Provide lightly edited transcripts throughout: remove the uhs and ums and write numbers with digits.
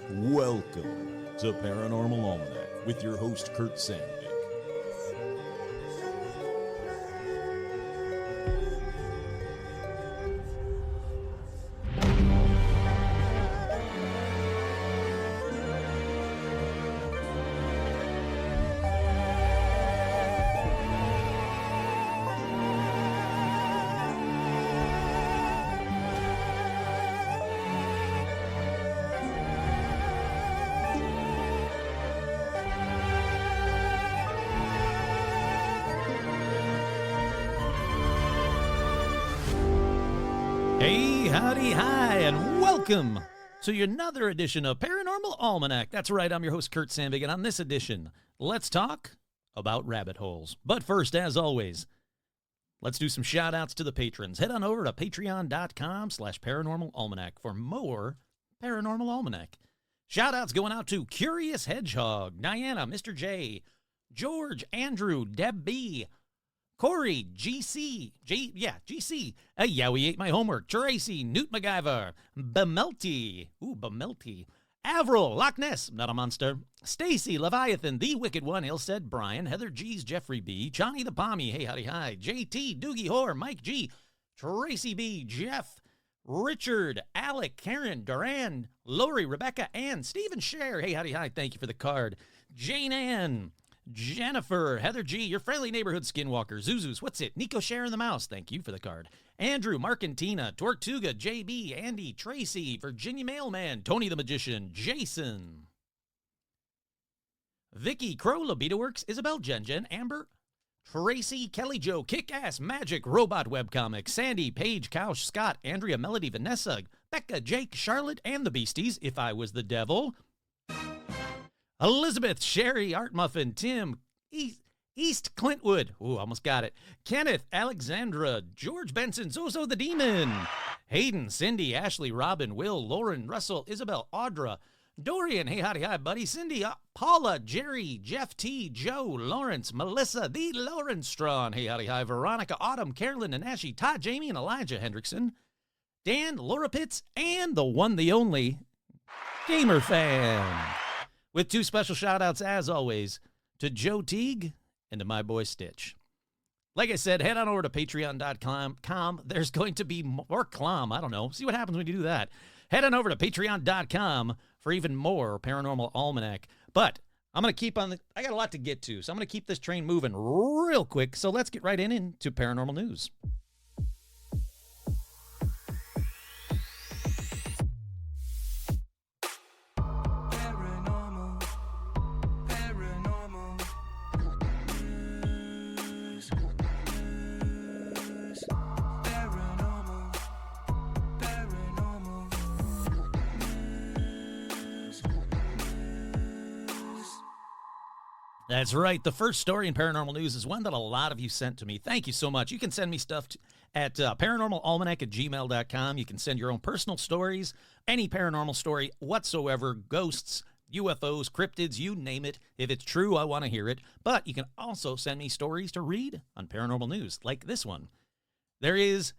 Welcome to Paranormal Almanac with your host, Kurt Sandvik. Hey, howdy, hi, and welcome to another edition of Paranormal Almanac. That's right, I'm your host, Kurt Sandvik, and on this edition, let's talk about rabbit holes. But first, as always, let's do some shout-outs to the patrons. Head on over to patreon.com/paranormalalmanac for more Paranormal Almanac. Shout-outs going out to Curious Hedgehog, Diana, Mr. J, George, Andrew, Deb B, Corey, GC, yeah, we ate my homework, Tracy, Newt MacGyver, Bemelty, Avril, Loch Ness, not a monster, Stacy, Leviathan, The Wicked One, Ilstead, Brian, Heather G's, Jeffrey B, Johnny the Pommy, hey, howdy, hi, JT, Doogie Whore, Mike G, Tracy B, Jeff, Richard, Alec, Karen, Duran, Lori, Rebecca, Ann, Stephen Scher, hey, howdy, hi, thank you for the card, Jane Ann, Jennifer, Heather G, your friendly neighborhood skinwalker, Zuzus, what's it? Nico Share the Mouse, thank you for the card. Andrew, Mark and Tina, Tortuga, JB, Andy, Tracy, Virginia Mailman, Tony the Magician, Jason, Vicky, Crow, Libido Works, Isabel, Jen, Amber, Tracy, Kelly Jo, Kick-Ass, Magic, Robot Webcomic, Sandy, Paige, Couch, Scott, Andrea, Melody, Vanessa, Becca, Jake, Charlotte, and the Beasties, If I Was the Devil, Elizabeth, Sherry, Art Muffin, Tim, East Clintwood, ooh, almost got it, Kenneth, Alexandra, George Benson, Zozo the Demon, Hayden, Cindy, Ashley, Robin, Will, Lauren, Russell, Isabel, Audra, Dorian, hey, howdy, hi, buddy, Cindy, Paula, Jerry, Jeff T, Joe, Lawrence, Melissa, the Lawrence Strawn, hey, howdy, hi, Veronica, Autumn, Carolyn, and Ashley, Todd, Jamie, and Elijah Hendrickson, Dan, Laura Pitts, and the one, the only, Gamer Fan. With two special shout-outs, as always, to Joe Teague and to my boy Stitch. Like I said, head on over to patreon.com. There's going to be more clom. I don't know. See what happens when you do that. Head on over to patreon.com for even more Paranormal Almanac. But I'm going to keep on I got a lot to get to, so I'm going to keep this train moving real quick. So let's get right into paranormal news. That's right. The first story in Paranormal News is one that a lot of you sent to me. Thank you so much. You can send me stuff at paranormalalmanac@gmail.com. You can send your own personal stories, any paranormal story whatsoever, ghosts, UFOs, cryptids, you name it. If it's true, I want to hear it. But you can also send me stories to read on Paranormal News, like this one. There is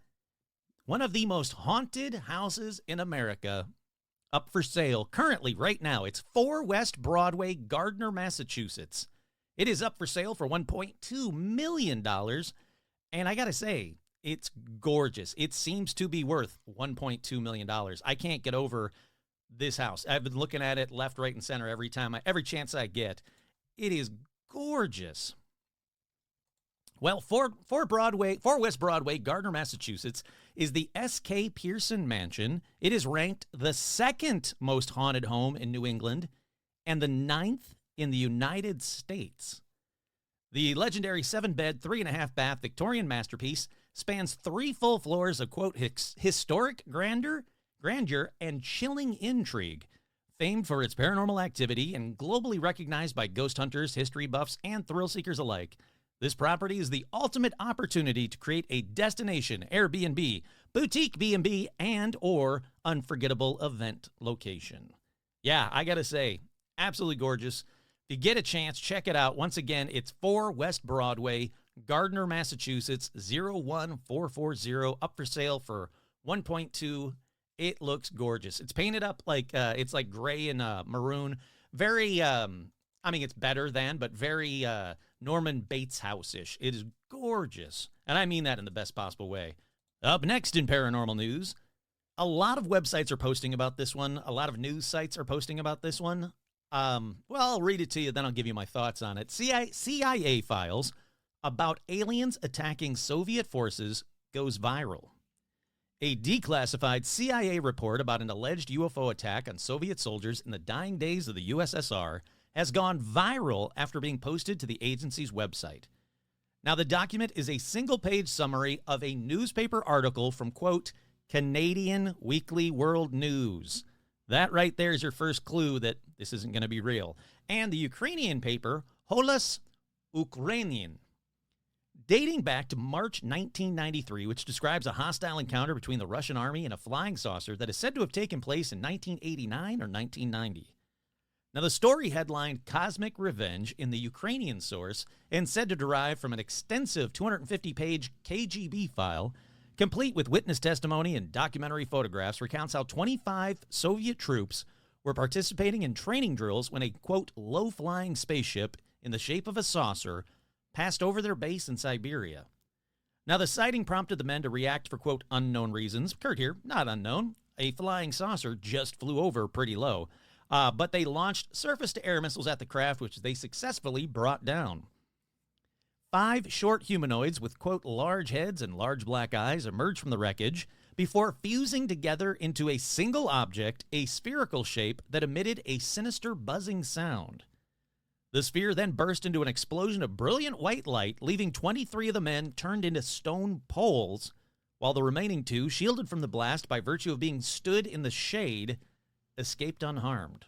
one of the most haunted houses in America up for sale currently right now. It's 4 West Broadway, Gardner, Massachusetts. It is up for sale for $1.2 million. And I got to say, it's gorgeous. It seems to be worth $1.2 million. I can't get over this house. I've been looking at it left, right, and center every every chance I get. It is gorgeous. Well, 4 West Broadway, Gardner, Massachusetts, is the S.K. Pearson Mansion. It is ranked the 2nd most haunted home in New England and the 9th in the United States. The legendary 7-bed, 3.5-bath Victorian masterpiece spans 3 full floors of, quote, historic grandeur and chilling intrigue, famed for its paranormal activity and globally recognized by ghost hunters, history buffs, and thrill seekers alike. This property is the ultimate opportunity to create a destination Airbnb, boutique B&B, and or unforgettable event location. Yeah, I gotta say, absolutely gorgeous. If you get a chance, check it out. Once again, it's 4 West Broadway, Gardner, Massachusetts, 01440, up for sale for $1.2 It looks gorgeous. It's painted up like it's like gray and maroon. Very, I mean, it's better than, but very Norman Bates house-ish. It is gorgeous, and I mean that in the best possible way. Up next in paranormal news, a lot of websites are posting about this one. A lot of news sites are posting about this one. Well, I'll read it to you, then I'll give you my thoughts on it. CIA files about aliens attacking Soviet forces goes viral. A declassified CIA report about an alleged UFO attack on Soviet soldiers in the dying days of the USSR has gone viral after being posted to the agency's website. Now, the document is a single-page summary of a newspaper article from, quote, Canadian Weekly World News. That right there is your first clue that this isn't going to be real. And the Ukrainian paper, Holos Ukrainian, dating back to March 1993, which describes a hostile encounter between the Russian army and a flying saucer that is said to have taken place in 1989 or 1990. Now, the story headlined Cosmic Revenge in the Ukrainian source and said to derive from an extensive 250-page KGB file, complete with witness testimony and documentary photographs, recounts how 25 Soviet troops were participating in training drills when a, quote, low-flying spaceship in the shape of a saucer passed over their base in Siberia. Now, the sighting prompted the men to react for, quote, unknown reasons. Kurt here, not unknown. A flying saucer just flew over pretty low. But they launched surface-to-air missiles at the craft, which they successfully brought down. 5 short humanoids with, quote, large heads and large black eyes emerged from the wreckage before fusing together into a single object, a spherical shape that emitted a sinister buzzing sound. The sphere then burst into an explosion of brilliant white light, leaving 23 of the men turned into stone poles, while the remaining 2, shielded from the blast by virtue of being stood in the shade, escaped unharmed.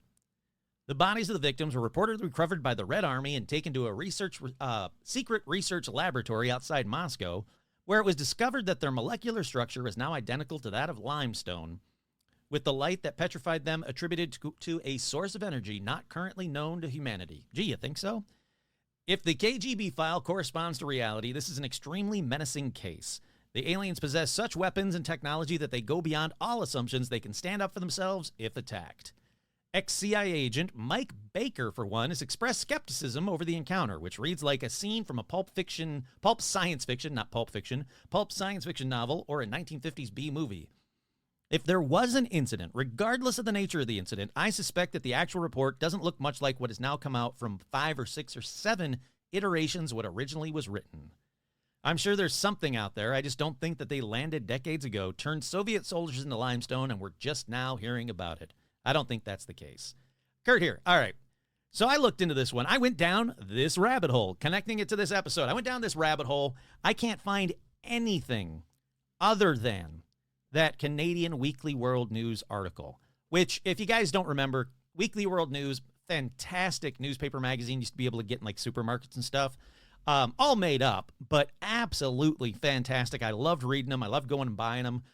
The bodies of the victims were reportedly recovered by the Red Army and taken to a secret research laboratory outside Moscow, where it was discovered that their molecular structure is now identical to that of limestone, with the light that petrified them attributed to a source of energy not currently known to humanity. Gee, you think so? If the KGB file corresponds to reality, this is an extremely menacing case. The aliens possess such weapons and technology that they go beyond all assumptions. They can stand up for themselves if attacked. Ex-CIA agent Mike Baker, for one, has expressed skepticism over the encounter, which reads like a scene from a pulp science fiction novel or a 1950s B movie. If there was an incident, regardless of the nature of the incident, I suspect that the actual report doesn't look much like what has now come out from 5 or 6 or 7 iterations what originally was written. I'm sure there's something out there. I just don't think that they landed decades ago, turned Soviet soldiers into limestone, and we're just now hearing about it. I don't think that's the case. Kurt here. All right. So I looked into this one. I went down this rabbit hole, connecting it to this episode. I went down this rabbit hole. I can't find anything other than that Canadian Weekly World News article, which, if you guys don't remember, Weekly World News, fantastic newspaper magazine, used to be able to get in like supermarkets and stuff. All made up, but absolutely fantastic. I loved reading them. I loved going and buying them.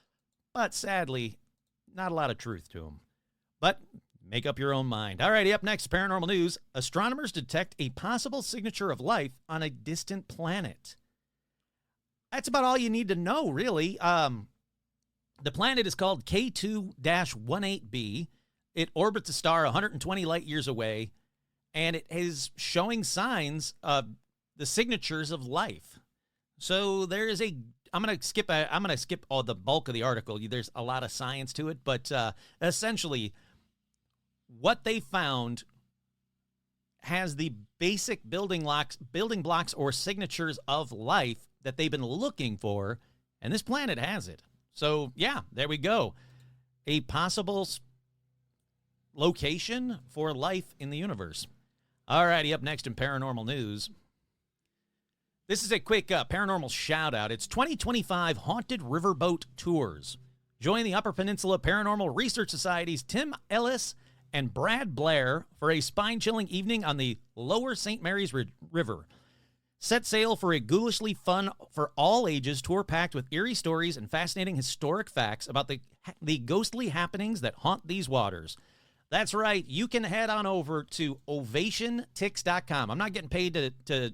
But sadly, not a lot of truth to them. But make up your own mind. All righty, up next, paranormal news. Astronomers detect a possible signature of life on a distant planet. That's about all you need to know, really. The planet is called K2-18b. It orbits a star 120 light years away, and it is showing signs of the signatures of life. So there is I'm going to skip all the bulk of the article. There's a lot of science to it, but essentially what they found has the basic building blocks or signatures of life that they've been looking for, and this planet has it. So, yeah, there we go. A possible location for life in the universe. All righty, up next in paranormal news. This is a quick paranormal shout-out. It's 2025 Haunted Riverboat Tours. Join the Upper Peninsula Paranormal Research Society's Tim Ellis and Brad Blair for a spine-chilling evening on the Lower St. Mary's River. Set sail for a ghoulishly fun for all ages tour packed with eerie stories and fascinating historic facts about the ghostly happenings that haunt these waters. That's right. You can head on over to ovationtix.com. I'm not getting paid to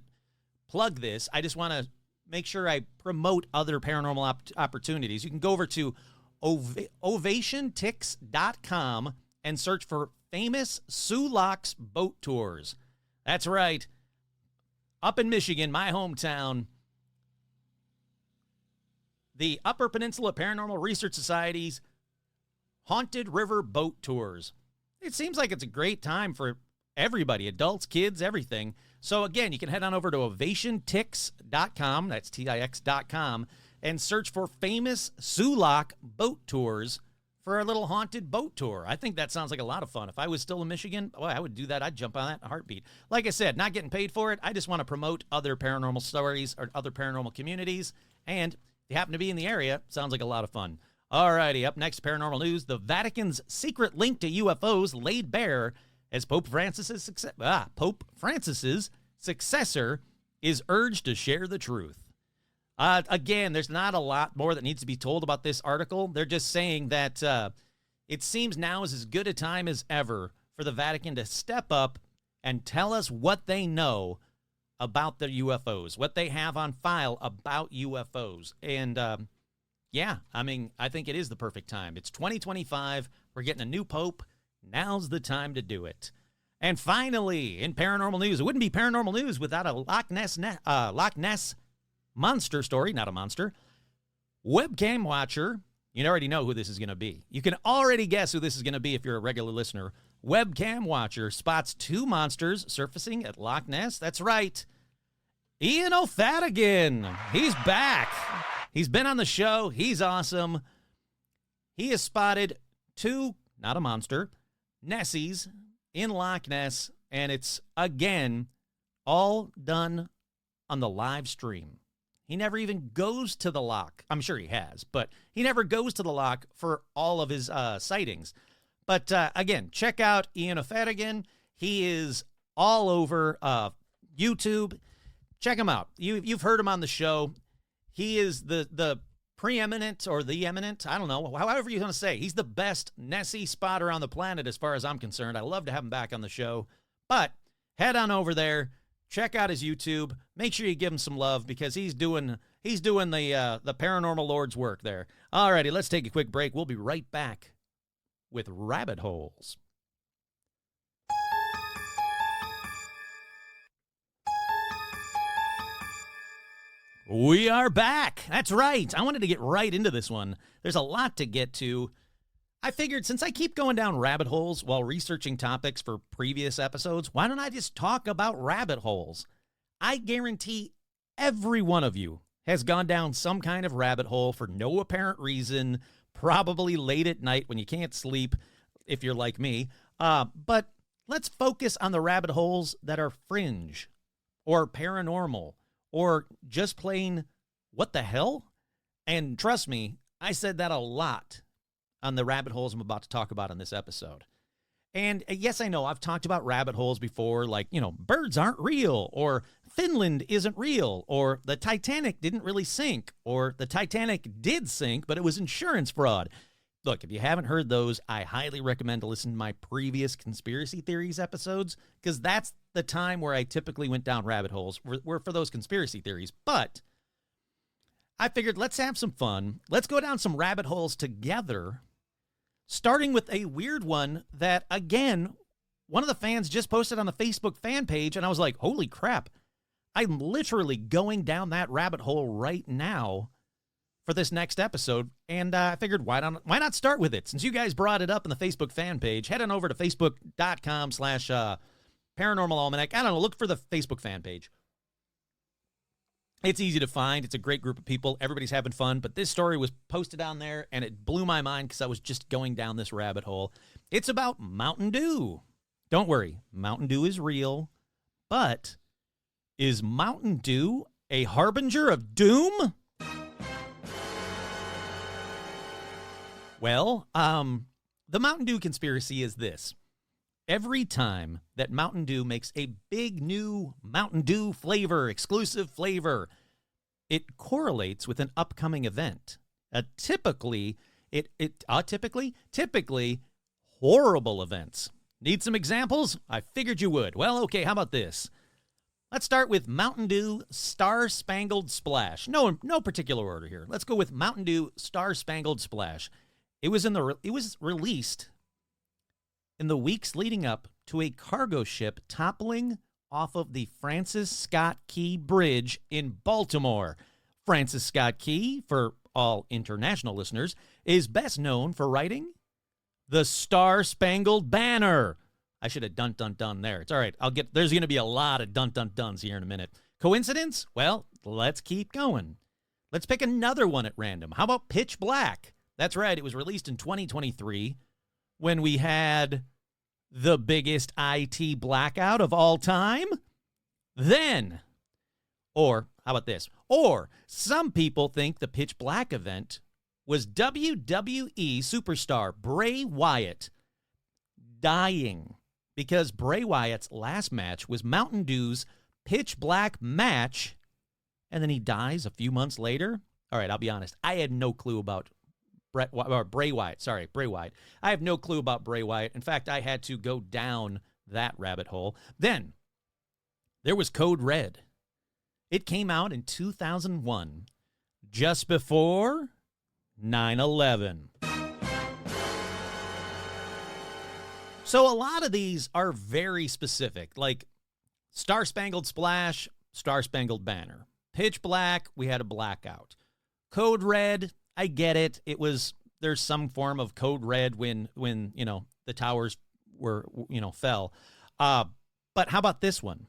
plug this. I just want to make sure I promote other paranormal opportunities. You can go over to ovationtix.com and search for famous Sulaks boat tours. That's right. Up in Michigan, my hometown, the Upper Peninsula Paranormal Research Society's Haunted River Boat Tours. It seems like it's a great time for everybody, adults, kids, everything. So again, you can head on over to ovationtix.com, that's Tix.com, and search for famous Sulak boat tours for a little haunted boat tour. I think that sounds like a lot of fun. If I was still in Michigan, boy, I would do that. I'd jump on that in a heartbeat. Like I said, not getting paid for it. I just want to promote other paranormal stories or other paranormal communities. And if you happen to be in the area, sounds like a lot of fun. All righty, up next, paranormal news. The Vatican's secret link to UFOs laid bare as Pope Francis's successor is urged to share the truth. Again, there's not a lot more that needs to be told about this article. They're just saying that it seems now is as good a time as ever for the Vatican to step up and tell us what they know about the UFOs, what they have on file about UFOs. And, yeah, I mean, I think it is the perfect time. It's 2025. We're getting a new pope. Now's the time to do it. And finally, in paranormal news, it wouldn't be paranormal news without a Loch Ness monster story, not a monster. Webcam watcher, you already know who this is going to be. You can already guess who this is going to be if you're a regular listener. Webcam watcher spots two monsters surfacing at Loch Ness. That's right. Ian O'Fadigan. He's back. He's been on the show. He's awesome. He has spotted two, not a monster, Nessies in Loch Ness, and it's, again, all done on the live stream. He never even goes to the loch. I'm sure he has, but he never goes to the loch for all of his sightings. But again, check out Ian O'Fadigan. He is all over YouTube. Check him out. You've heard him on the show. He is the preeminent or the eminent, I don't know, however you want to say. He's the best Nessie spotter on the planet as far as I'm concerned. I love to have him back on the show. But head on over there. Check out his YouTube. Make sure you give him some love because he's doing the paranormal Lord's work there. Alrighty, let's take a quick break. We'll be right back with Rabbit Holes. We are back. That's right. I wanted to get right into this one. There's a lot to get to. I figured since I keep going down rabbit holes while researching topics for previous episodes, why don't I just talk about rabbit holes? I guarantee every one of you has gone down some kind of rabbit hole for no apparent reason, probably late at night when you can't sleep, if you're like me. But let's focus on the rabbit holes that are fringe or paranormal or just plain, what the hell? And trust me, I said that a lot on the rabbit holes I'm about to talk about in this episode. And yes, I know I've talked about rabbit holes before, like, birds aren't real, or Finland isn't real, or the Titanic didn't really sink, or the Titanic did sink, but it was insurance fraud. Look, if you haven't heard those, I highly recommend to listen to my previous conspiracy theories episodes, because that's the time where I typically went down rabbit holes, were for those conspiracy theories. But I figured let's have some fun. Let's go down some rabbit holes together, starting with a weird one that, again, one of the fans just posted on the Facebook fan page, and I was like, holy crap, I'm literally going down that rabbit hole right now for this next episode, and I figured why not start with it? Since you guys brought it up in the Facebook fan page, head on over to facebook.com/Paranormal Almanac. I don't know, look for the Facebook fan page. It's easy to find. It's a great group of people. Everybody's having fun. But this story was posted on there, and it blew my mind because I was just going down this rabbit hole. It's about Mountain Dew. Don't worry, Mountain Dew is real. But is Mountain Dew a harbinger of doom? Well, the Mountain Dew conspiracy is this. Every time that Mountain Dew makes a big new Mountain Dew flavor, exclusive flavor, it correlates with an upcoming event. Typically horrible events. Need some examples? I figured you would. Well, okay, how about this? Let's start with Mountain Dew Star Spangled Splash. No particular order here. Let's go with Mountain Dew Star Spangled Splash. It was released in the weeks leading up to a cargo ship toppling off of the Francis Scott Key Bridge in Baltimore. Francis Scott Key, for all international listeners, is best known for writing The Star-Spangled Banner. I should have dun there. It's all right. There's going to be a lot of duns here in a minute. Coincidence? Well, let's keep going. Let's pick another one at random. How about Pitch Black? That's right. It was released in 2023 when we had the biggest IT blackout of all time. Then, or how about this? Or some people think the Pitch Black event was WWE superstar Bray Wyatt dying because Bray Wyatt's last match was Mountain Dew's Pitch Black match, and then he dies a few months later. All right, I'll be honest. I had no clue about Bray Wyatt. Sorry, Bray Wyatt. I have no clue about Bray Wyatt. In fact, I had to go down that rabbit hole. Then there was Code Red. It came out in 2001, just before 9/11. So a lot of these are very specific, like Star-Spangled Splash, Star-Spangled Banner. Pitch Black, we had a blackout. Code Red, I get it. There's some form of Code Red when the towers were, fell. But how about this one?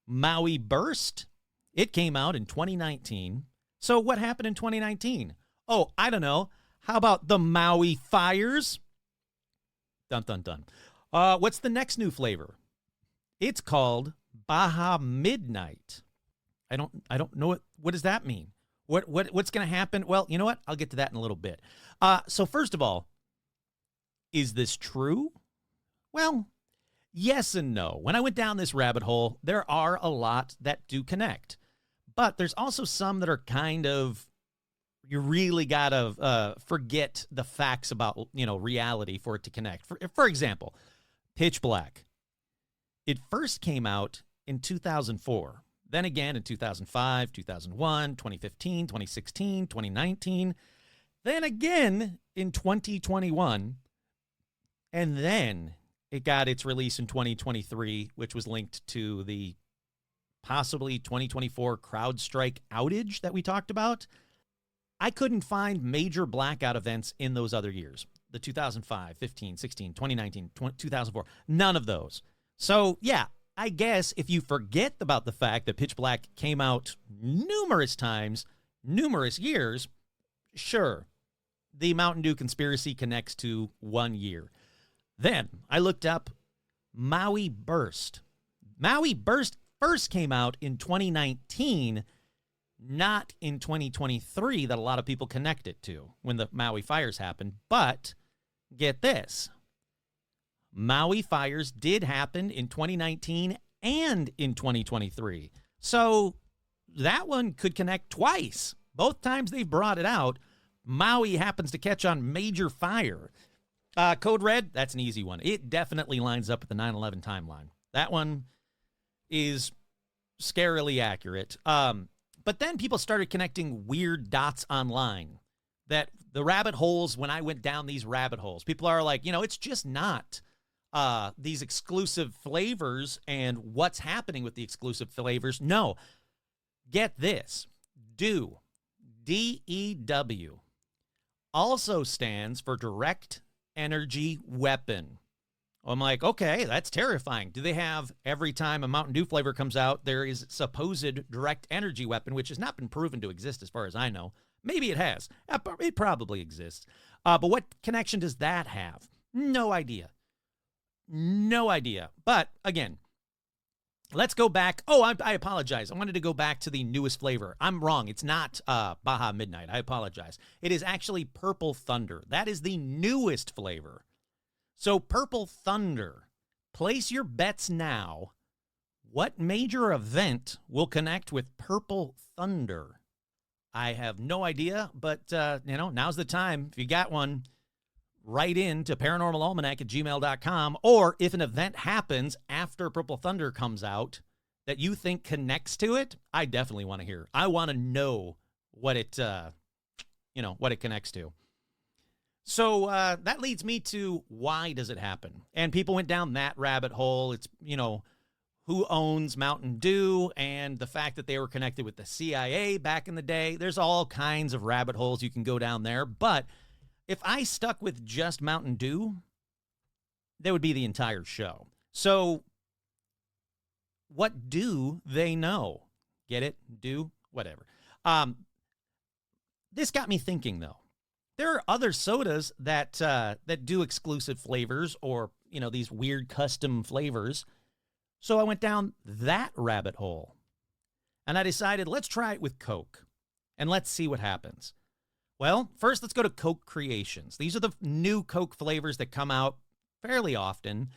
Maui Burst. It came out in 2019. So what happened in 2019? Oh, I don't know. How about the Maui Fires? Dun. What's the next new flavor? It's called Baja Midnight. I don't know what does that mean? What's going to happen? Well, you know what? I'll get to that in a little bit. So first of all, is this true? Well, yes and no. When I went down this rabbit hole, there are a lot that do connect. But there's also some that are kind of, you really got to forget the facts about, reality for it to connect. For example, Pitch Black. It first came out in 2004. Then again in 2005, 2001, 2015, 2016, 2019. Then again in 2021. And then it got its release in 2023, which was linked to the possibly 2024 CrowdStrike outage that we talked about. I couldn't find major blackout events in those other years. The 2005, 15, 16, 2019, 2004. None of those. So, yeah, I guess if you forget about the fact that Pitch Black came out numerous times, numerous years, sure, the Mountain Dew conspiracy connects to 1 year. Then I looked up Maui Burst. Maui Burst first came out in 2019, not in 2023 that a lot of people connect it to when the Maui fires happened. But get this. Maui fires did happen in 2019 and in 2023. So that one could connect twice. Both times they've brought it out, Maui happens to catch on major fire. Code Red, that's an easy one. It definitely lines up with the 9/11 timeline. That one is scarily accurate. But then people started connecting weird dots online. That the rabbit holes, when I went down these rabbit holes, people are like, it's just not these exclusive flavors and what's happening with the exclusive flavors. No. Get this. DEW, D-E-W, also stands for Direct Energy Weapon. I'm like, okay, that's terrifying. Do they have, every time a Mountain Dew flavor comes out, there is supposed direct energy weapon, which has not been proven to exist as far as I know. Maybe it has. It probably exists. But what connection does that have? No idea. No idea. But again, let's go back. Oh, I apologize. I wanted to go back to the newest flavor. I'm wrong. It's not Baja Midnight. I apologize. It is actually Purple Thunder. That is the newest flavor. So Purple Thunder, place your bets now. What major event will connect with Purple Thunder? I have no idea, but, now's the time. If you got one, write in to paranormalalmanac@gmail.com, or if an event happens after Purple Thunder comes out that you think connects to it, I definitely want to hear. I want to know what it, what it connects to. So that leads me to why does it happen? And people went down that rabbit hole. It's, who owns Mountain Dew and the fact that they were connected with the CIA back in the day. There's all kinds of rabbit holes you can go down there. But if I stuck with just Mountain Dew, that would be the entire show. So what do they know? Get it? Do? Whatever. This got me thinking, though. There are other sodas that do exclusive flavors or, these weird custom flavors. So I went down that rabbit hole. And I decided, let's try it with Coke. And let's see what happens. Well, first, let's go to Coke Creations. These are the new Coke flavors that come out fairly often.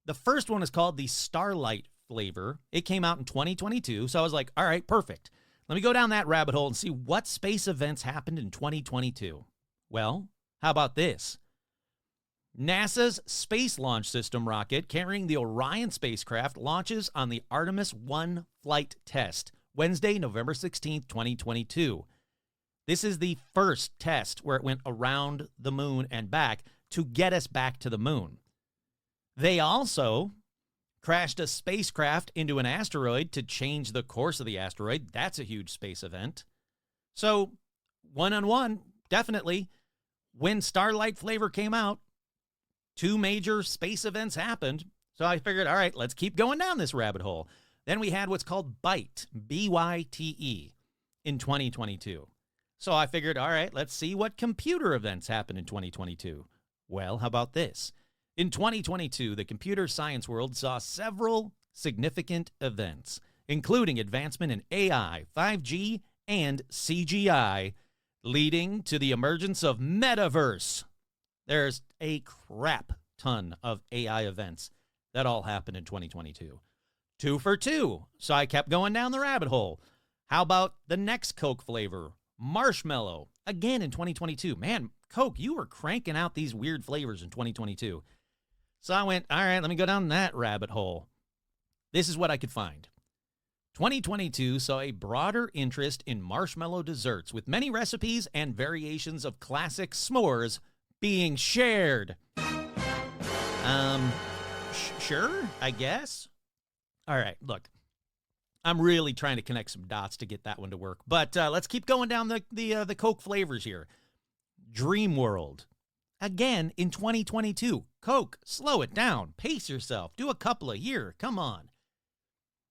The first one is called the Starlight flavor. It came out in 2022. So I was like, all right, perfect. Let me go down that rabbit hole and see what space events happened in 2022. Well, how about this? NASA's Space Launch System rocket carrying the Orion spacecraft launches on the Artemis 1 flight test, Wednesday, November 16th, 2022. This is the first test where it went around the moon and back to get us back to the moon. They also crashed a spacecraft into an asteroid to change the course of the asteroid. That's a huge space event. So, one-on-one, definitely. When Starlight flavor came out, 2 major space events happened. So I figured, all right, let's keep going down this rabbit hole. Then we had what's called BYTE, B-Y-T-E, in 2022. So I figured, all right, let's see what computer events happened in 2022. Well, how about this? In 2022, the computer science world saw several significant events, including advancement in AI, 5G, and CGI, leading to the emergence of Metaverse. There's a crap ton of AI events that all happened in 2022. 2 for 2. So I kept going down the rabbit hole. How about the next Coke flavor? Marshmallow. Again in 2022. Man, Coke, you were cranking out these weird flavors in 2022. So I went, all right, let me go down that rabbit hole. This is what I could find. 2022 saw a broader interest in marshmallow desserts, with many recipes and variations of classic s'mores being shared. Sure, I guess. All right, look. I'm really trying to connect some dots to get that one to work. But let's keep going down the Coke flavors here. Dream World. Again, in 2022. Coke, slow it down. Pace yourself. Do a couple a year. Come on.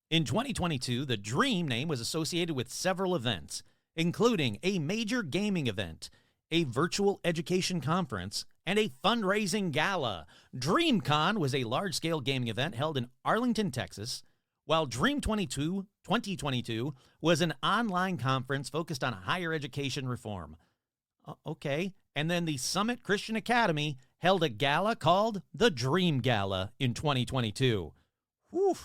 In 2022, the Dream name was associated with several events, including a major gaming event, a virtual education conference, and a fundraising gala. DreamCon was a large-scale gaming event held in Arlington, Texas, while Dream 2022 was an online conference focused on higher education reform. Okay. And then the Summit Christian Academy held a gala called the Dream Gala in 2022. Whew.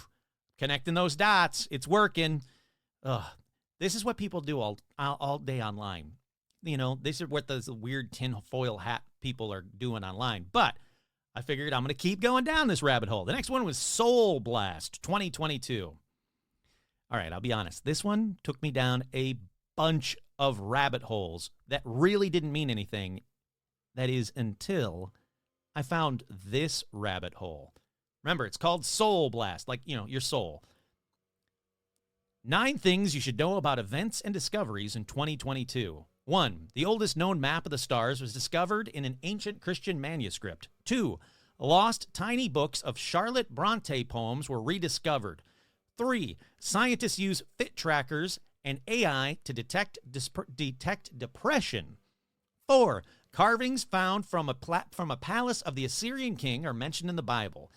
Connecting those dots. It's working. This is what people do all day online. This is what those weird tinfoil hat people are doing online. But I figured I'm going to keep going down this rabbit hole. The next one was Soul Blast 2022. All right, I'll be honest. This one took me down a bunch of rabbit holes that really didn't mean anything. That is until I found this rabbit hole. Remember, it's called Soul Blast, like, your soul. 9 things you should know about events and discoveries in 2022. 1. The oldest known map of the stars was discovered in an ancient Christian manuscript. 2. Lost tiny books of Charlotte Bronte poems were rediscovered. 3. Scientists use fit trackers and AI to detect depression. 4. Carvings found from a palace of the Assyrian king are mentioned in the Bible.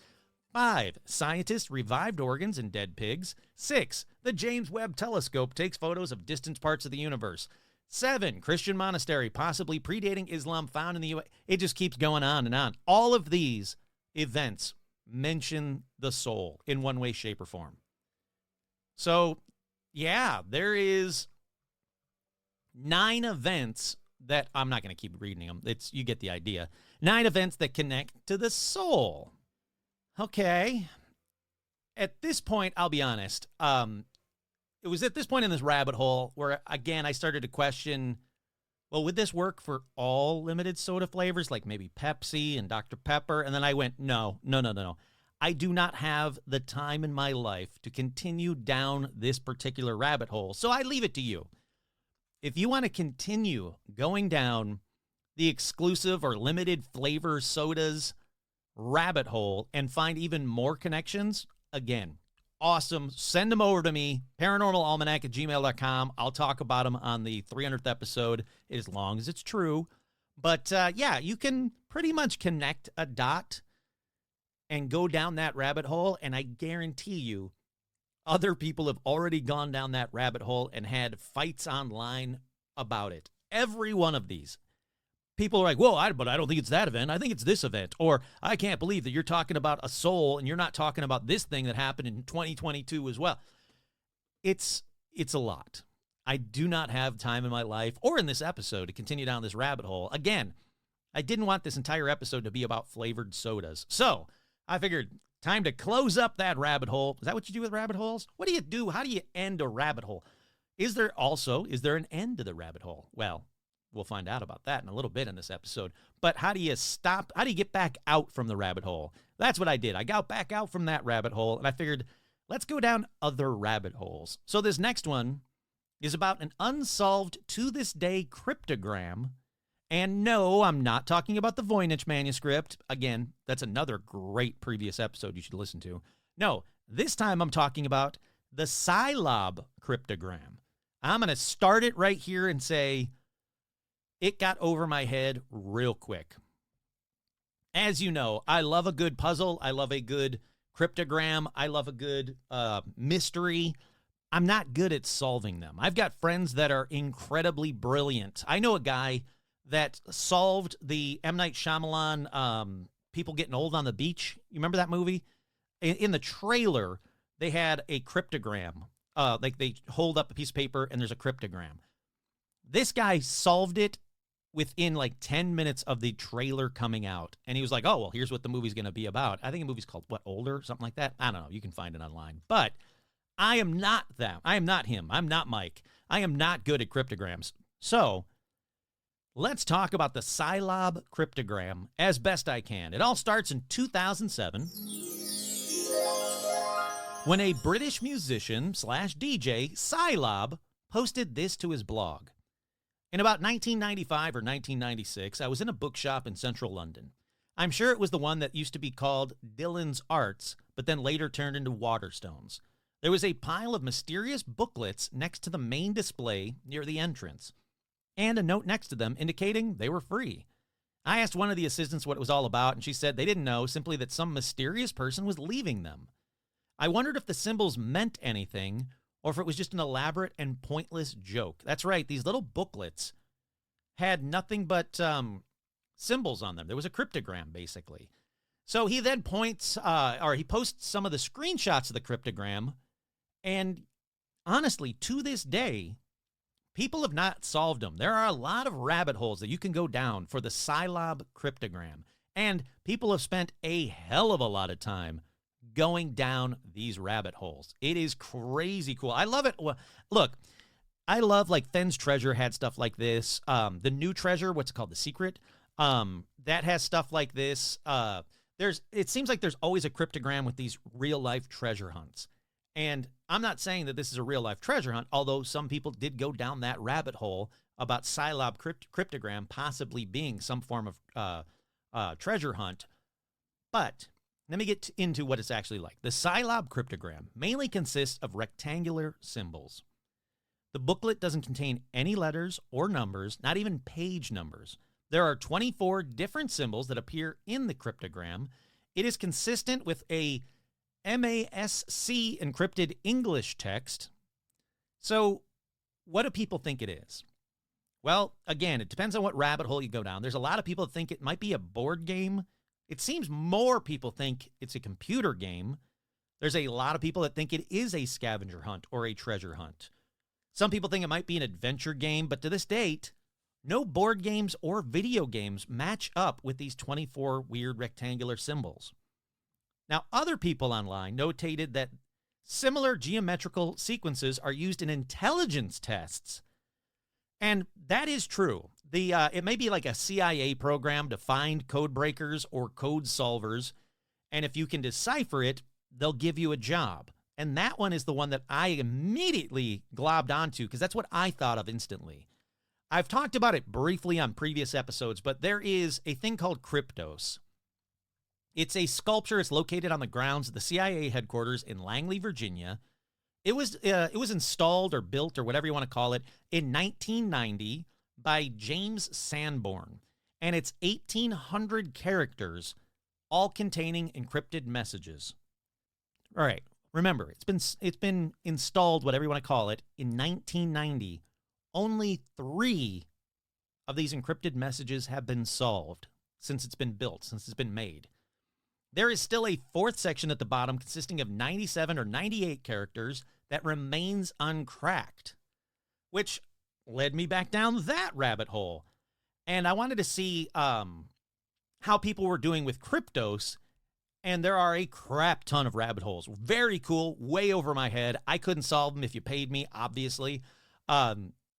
5. Scientists revived organs in dead pigs. 6. The James Webb Telescope takes photos of distant parts of the universe. 7. Christian monastery possibly predating Islam found in the U.S. It just keeps going on and on. All of these events mention the soul in one way, shape, or form. So, yeah, there is 9 events that I'm not going to keep reading them. You get the idea. 9 events that connect to the soul. Okay. At this point, I'll be honest. It was at this point in this rabbit hole where, again, I started to question well, would this work for all limited soda flavors, like maybe Pepsi and Dr. Pepper? And then I went, no. I do not have the time in my life to continue down this particular rabbit hole. So I leave it to you. If you want to continue going down the exclusive or limited flavor sodas rabbit hole and find even more connections, again, awesome. Send them over to me, paranormalalmanac@gmail.com. I'll talk about them on the 300th episode as long as it's true. But yeah, you can pretty much connect a dot and go down that rabbit hole, and I guarantee you other people have already gone down that rabbit hole and had fights online about it. Every one of these. People are like, whoa, but I don't think it's that event. I think it's this event. Or I can't believe that you're talking about a soul and you're not talking about this thing that happened in 2022 as well. It's a lot. I do not have time in my life or in this episode to continue down this rabbit hole. Again, I didn't want this entire episode to be about flavored sodas. So I figured time to close up that rabbit hole. Is that what you do with rabbit holes? What do you do? How do you end a rabbit hole? Is there an end to the rabbit hole? Well, we'll find out about that in a little bit in this episode. But how do you stop? How do you get back out from the rabbit hole? That's what I did. I got back out from that rabbit hole, and I figured, let's go down other rabbit holes. So this next one is about an unsolved, to this day, cryptogram. And no, I'm not talking about the Voynich manuscript. Again, that's another great previous episode you should listen to. No, this time I'm talking about the Scilab cryptogram. I'm going to start it right here and say, it got over my head real quick. As you know, I love a good puzzle. I love a good cryptogram. I love a good mystery. I'm not good at solving them. I've got friends that are incredibly brilliant. I know a guy that solved the M. Night Shyamalan People Getting Old on the Beach. You remember that movie? In the trailer, they had a cryptogram. Like they hold up a piece of paper and there's a cryptogram. This guy solved it within like 10 minutes of the trailer coming out. And he was like, oh, well, here's what the movie's going to be about. I think the movie's called, Older? Something like that. I don't know. You can find it online. But I am not that. I am not him. I'm not Mike. I am not good at cryptograms. So let's talk about the Scilab cryptogram as best I can. It all starts in 2007 when a British musician / DJ, Scilab, posted this to his blog. In about 1995 or 1996, I was in a bookshop in central London. I'm sure it was the one that used to be called Dillon's Arts, but then later turned into Waterstones. There was a pile of mysterious booklets next to the main display near the entrance, and a note next to them indicating they were free. I asked one of the assistants what it was all about, and she said they didn't know, simply that some mysterious person was leaving them. I wondered if the symbols meant anything, or if it was just an elaborate and pointless joke. That's right, these little booklets had nothing but symbols on them. There was a cryptogram, basically. So he then posts some of the screenshots of the cryptogram, and honestly, to this day, people have not solved them. There are a lot of rabbit holes that you can go down for the Scilab cryptogram, and people have spent a hell of a lot of time going down these rabbit holes. It is crazy cool. I love it. Look, I love, like, Then's Treasure had stuff like this. The New Treasure, what's it called? The Secret, that has stuff like this. It seems like there's always a cryptogram with these real-life treasure hunts. And I'm not saying that this is a real-life treasure hunt, although some people did go down that rabbit hole about Scilab cryptogram possibly being some form of treasure hunt. But let me get into what it's actually like. The Scilab cryptogram mainly consists of rectangular symbols. The booklet doesn't contain any letters or numbers, not even page numbers. There are 24 different symbols that appear in the cryptogram. It is consistent with a MASC encrypted English text. So what do people think it is? Well, again, it depends on what rabbit hole you go down. There's a lot of people that think it might be a board game. It seems more people think it's a computer game. There's a lot of people that think it is a scavenger hunt or a treasure hunt. Some people think it might be an adventure game, but to this date, no board games or video games match up with these 24 weird rectangular symbols. Now, other people online notated that similar geometrical sequences are used in intelligence tests. And that is true. It may be like a CIA program to find code breakers or code solvers. And if you can decipher it, they'll give you a job. And that one is the one that I immediately globbed onto because that's what I thought of instantly. I've talked about it briefly on previous episodes, but there is a thing called Kryptos. It's a sculpture. It's located on the grounds of the CIA headquarters in Langley, Virginia. It was installed or built or whatever you want to call it in 1990 by James Sanborn. And it's 1,800 characters, all containing encrypted messages. All right. Remember, it's been installed, whatever you want to call it, in 1990. Only 3 of these encrypted messages have been solved since it's been built, since it's been made. There is still a 4th section at the bottom consisting of 97 or 98 characters that remains uncracked, which led me back down that rabbit hole. And I wanted to see how people were doing with Kryptos, and there are a crap ton of rabbit holes. Very cool, way over my head. I couldn't solve them if you paid me, obviously.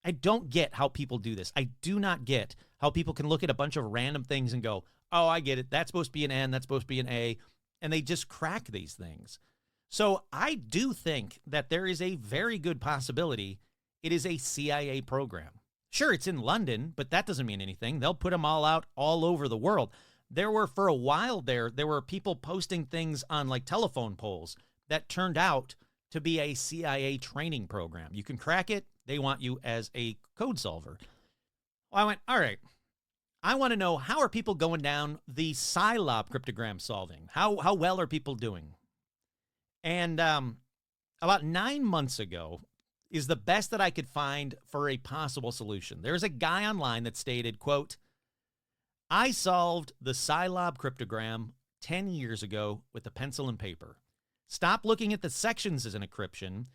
I don't get how people do this. I do not get how people can look at a bunch of random things and go, oh, I get it. That's supposed to be an N. That's supposed to be an A. And they just crack these things. So I do think that there is a very good possibility it is a CIA program. Sure, it's in London, but that doesn't mean anything. They'll put them all out all over the world. There were, for a while there were people posting things on like telephone poles that turned out to be a CIA training program. You can crack it. They want you as a code solver. Well, I went, all right, I want to know, how are people going down the Scilab cryptogram solving? How well are people doing? And about 9 months ago is the best that I could find for a possible solution. There's a guy online that stated, quote, I solved the Scilab cryptogram 10 years ago with a pencil and paper. Stop looking at the sections as an encryption.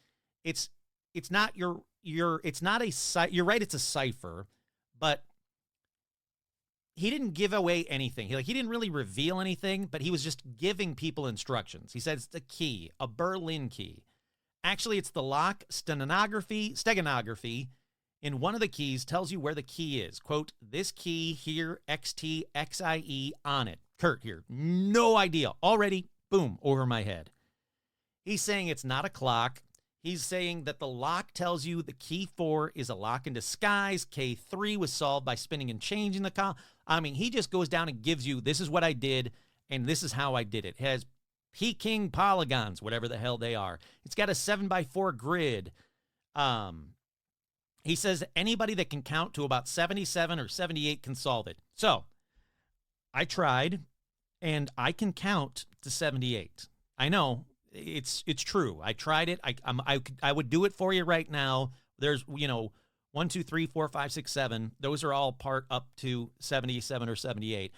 It's not it's not a, you're right, it's a cipher, but he didn't give away anything. He didn't really reveal anything, but he was just giving people instructions. He said it's the key, a Berlin key. Actually, it's the lock steganography. In one of the keys tells you where the key is. Quote, this key here, XTXIE on it. Kurt here, no idea. Already, boom, over my head. He's saying it's not a clock. He's saying that the lock tells you the key 4 is a lock in disguise. K3 was solved by spinning and changing the call. I mean, he just goes down and gives you, this is what I did, and this is how I did it. It has Peking polygons, whatever the hell they are. It's got a 7x4 grid. He says anybody that can count to about 77 or 78 can solve it. So I tried, and I can count to 78. I know. It's true. I tried it. I would do it for you right now. There's 1, 2, 3, 4, 5, 6, 7. Those are all part up to 77 or 78.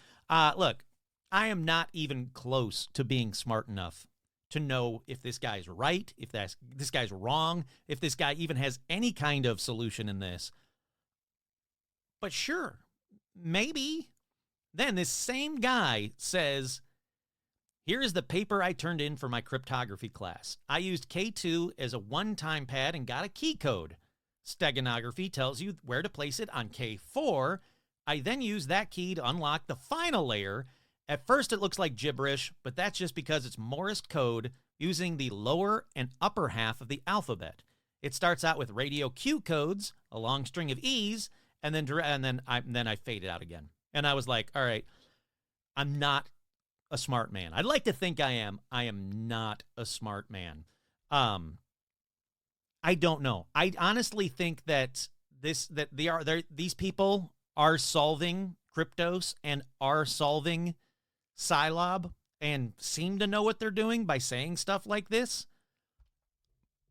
Look, I am not even close to being smart enough to know if this guy's right, if this guy's wrong, if this guy even has any kind of solution in this. But sure, maybe. Then this same guy says, here is the paper I turned in for my cryptography class. I used K2 as a one-time pad and got a key code. Steganography tells you where to place it on K4. I then use that key to unlock the final layer. At first, it looks like gibberish, but that's just because it's Morse code using the lower and upper half of the alphabet. It starts out with radio Q codes, a long string of E's, and then I fade it out again. And I was like, all right, I'm not a smart man. I'd like to think I am. I am not a smart man. I don't know. I honestly think that these people are solving Kryptos and are solving Scilab and seem to know what they're doing by saying stuff like this.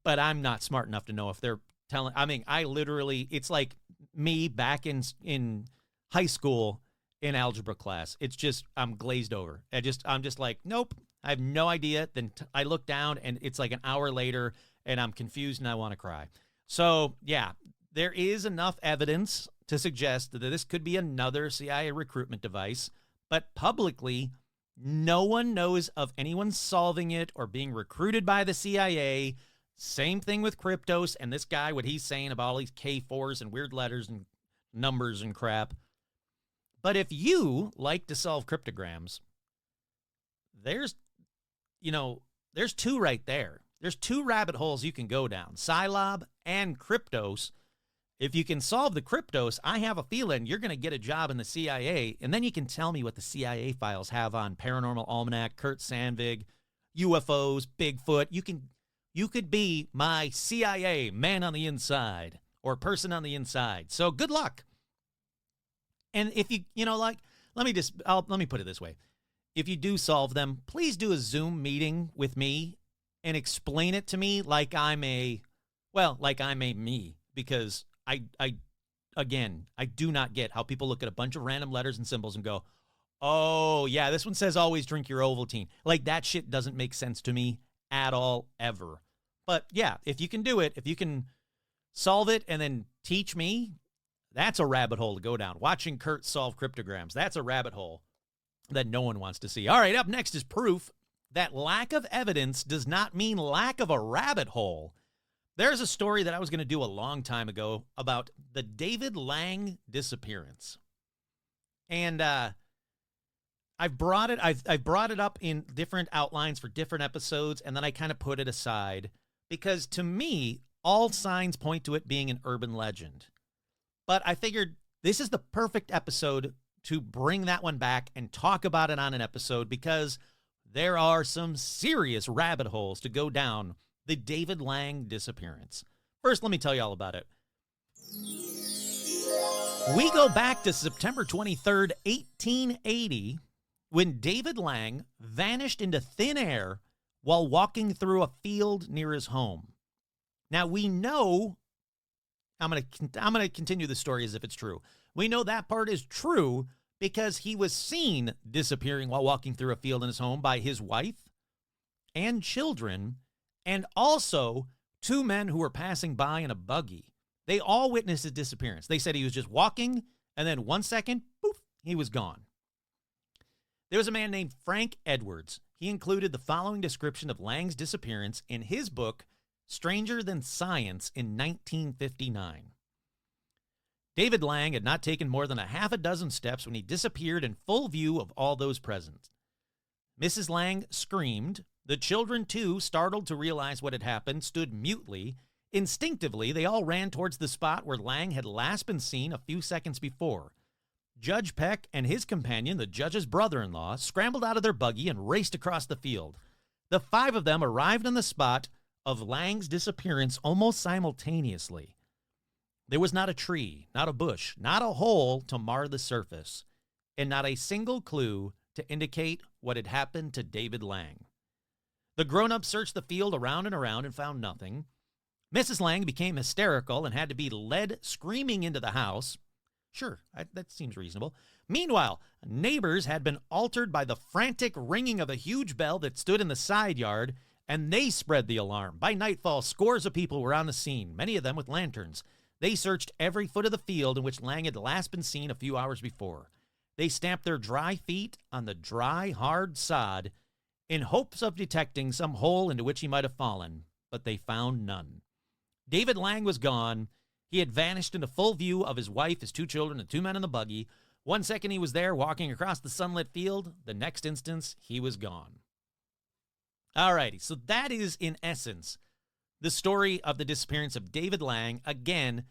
But I'm not smart enough to know if they're telling. I mean, it's like me back in high school in algebra class. It's just, I'm glazed over. I'm just like, nope, I have no idea. Then I look down and it's like an hour later and I'm confused and I want to cry. So yeah, there is enough evidence to suggest that this could be another CIA recruitment device, but publicly, no one knows of anyone solving it or being recruited by the CIA. Same thing with Kryptos and this guy, what he's saying about all these K4s and weird letters and numbers and crap. But if you like to solve cryptograms, there's two right there. There's two rabbit holes you can go down, Scilab and Kryptos. If you can solve the Kryptos, I have a feeling you're going to get a job in the CIA, and then you can tell me what the CIA files have on Paranormal Almanac, Kurt Sandvig, UFOs, Bigfoot. You could be my CIA man on the inside or person on the inside. So good luck. And if let me put it this way. If you do solve them, please do a Zoom meeting with me and explain it to me like I'm a me, because I do not get how people look at a bunch of random letters and symbols and go, oh, yeah, this one says always drink your Ovaltine. Like, that shit doesn't make sense to me at all, ever. But, yeah, if you can do it, if you can solve it and then teach me, that's a rabbit hole to go down. Watching Kurt solve cryptograms, that's a rabbit hole that no one wants to see. All right, up next is proof that lack of evidence does not mean lack of a rabbit hole. There's a story that I was going to do a long time ago about the David Lang disappearance. And I've brought it up in different outlines for different episodes, and then I kind of put it aside because, to me, all signs point to it being an urban legend. But I figured this is the perfect episode to bring that one back and talk about it on an episode, because there are some serious rabbit holes to go down the David Lang disappearance. First, let me tell you all about it. We go back to September 23rd, 1880, when David Lang vanished into thin air while walking through a field near his home. Now, we know, I'm going to continue the story as if it's true. We know that part is true because he was seen disappearing while walking through a field in his home by his wife and children, and also two men who were passing by in a buggy. They all witnessed his disappearance. They said he was just walking, and then 1 second, poof, he was gone. There was a man named Frank Edwards. He included the following description of Lang's disappearance in his book, Stranger Than Science, in 1959. David Lang had not taken more than a half a dozen steps when he disappeared in full view of all those present. Mrs. Lang screamed. The children, too, startled to realize what had happened, stood mutely. Instinctively, they all ran towards the spot where Lang had last been seen a few seconds before. Judge Peck and his companion, the judge's brother-in-law, scrambled out of their buggy and raced across the field. The five of them arrived on the spot of Lang's disappearance almost simultaneously. There was not a tree, not a bush, not a hole to mar the surface, and not a single clue to indicate what had happened to David Lang. The grown-ups searched the field around and around and found nothing. Mrs. Lang became hysterical and had to be led screaming into the house. Sure, that seems reasonable. Meanwhile, neighbors had been altered by the frantic ringing of a huge bell that stood in the side yard, and they spread the alarm. By nightfall, scores of people were on the scene, many of them with lanterns. They searched every foot of the field in which Lang had last been seen a few hours before. They stamped their dry feet on the dry, hard sod in hopes of detecting some hole into which he might have fallen, but they found none. David Lang was gone. He had vanished into full view of his wife, his two children, and two men in the buggy. 1 second he was there walking across the sunlit field. The next instance, he was gone. All righty, so that is, in essence, the story of the disappearance of David Lang, again,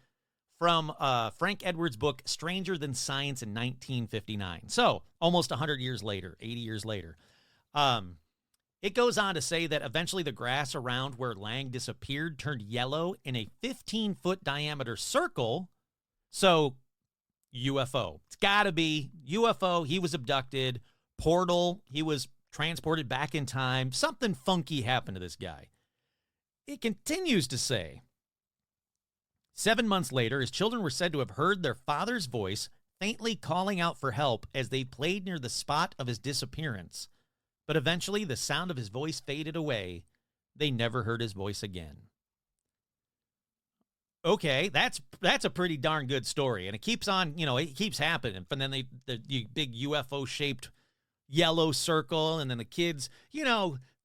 from Frank Edwards' book, Stranger Than Science, in 1959. So, almost 100 years later, 80 years later. It goes on to say that eventually the grass around where Lang disappeared turned yellow in a 15-foot diameter circle. So, UFO. It's got to be UFO. He was abducted. Portal. He was transported back in time. Something funky happened to this guy. It continues to say, 7 months later, his children were said to have heard their father's voice faintly calling out for help as they played near the spot of his disappearance. But eventually, the sound of his voice faded away. They never heard his voice again. Okay, that's a pretty darn good story. And it keeps on, it keeps happening. And then the big UFO-shaped yellow circle, and then the kids,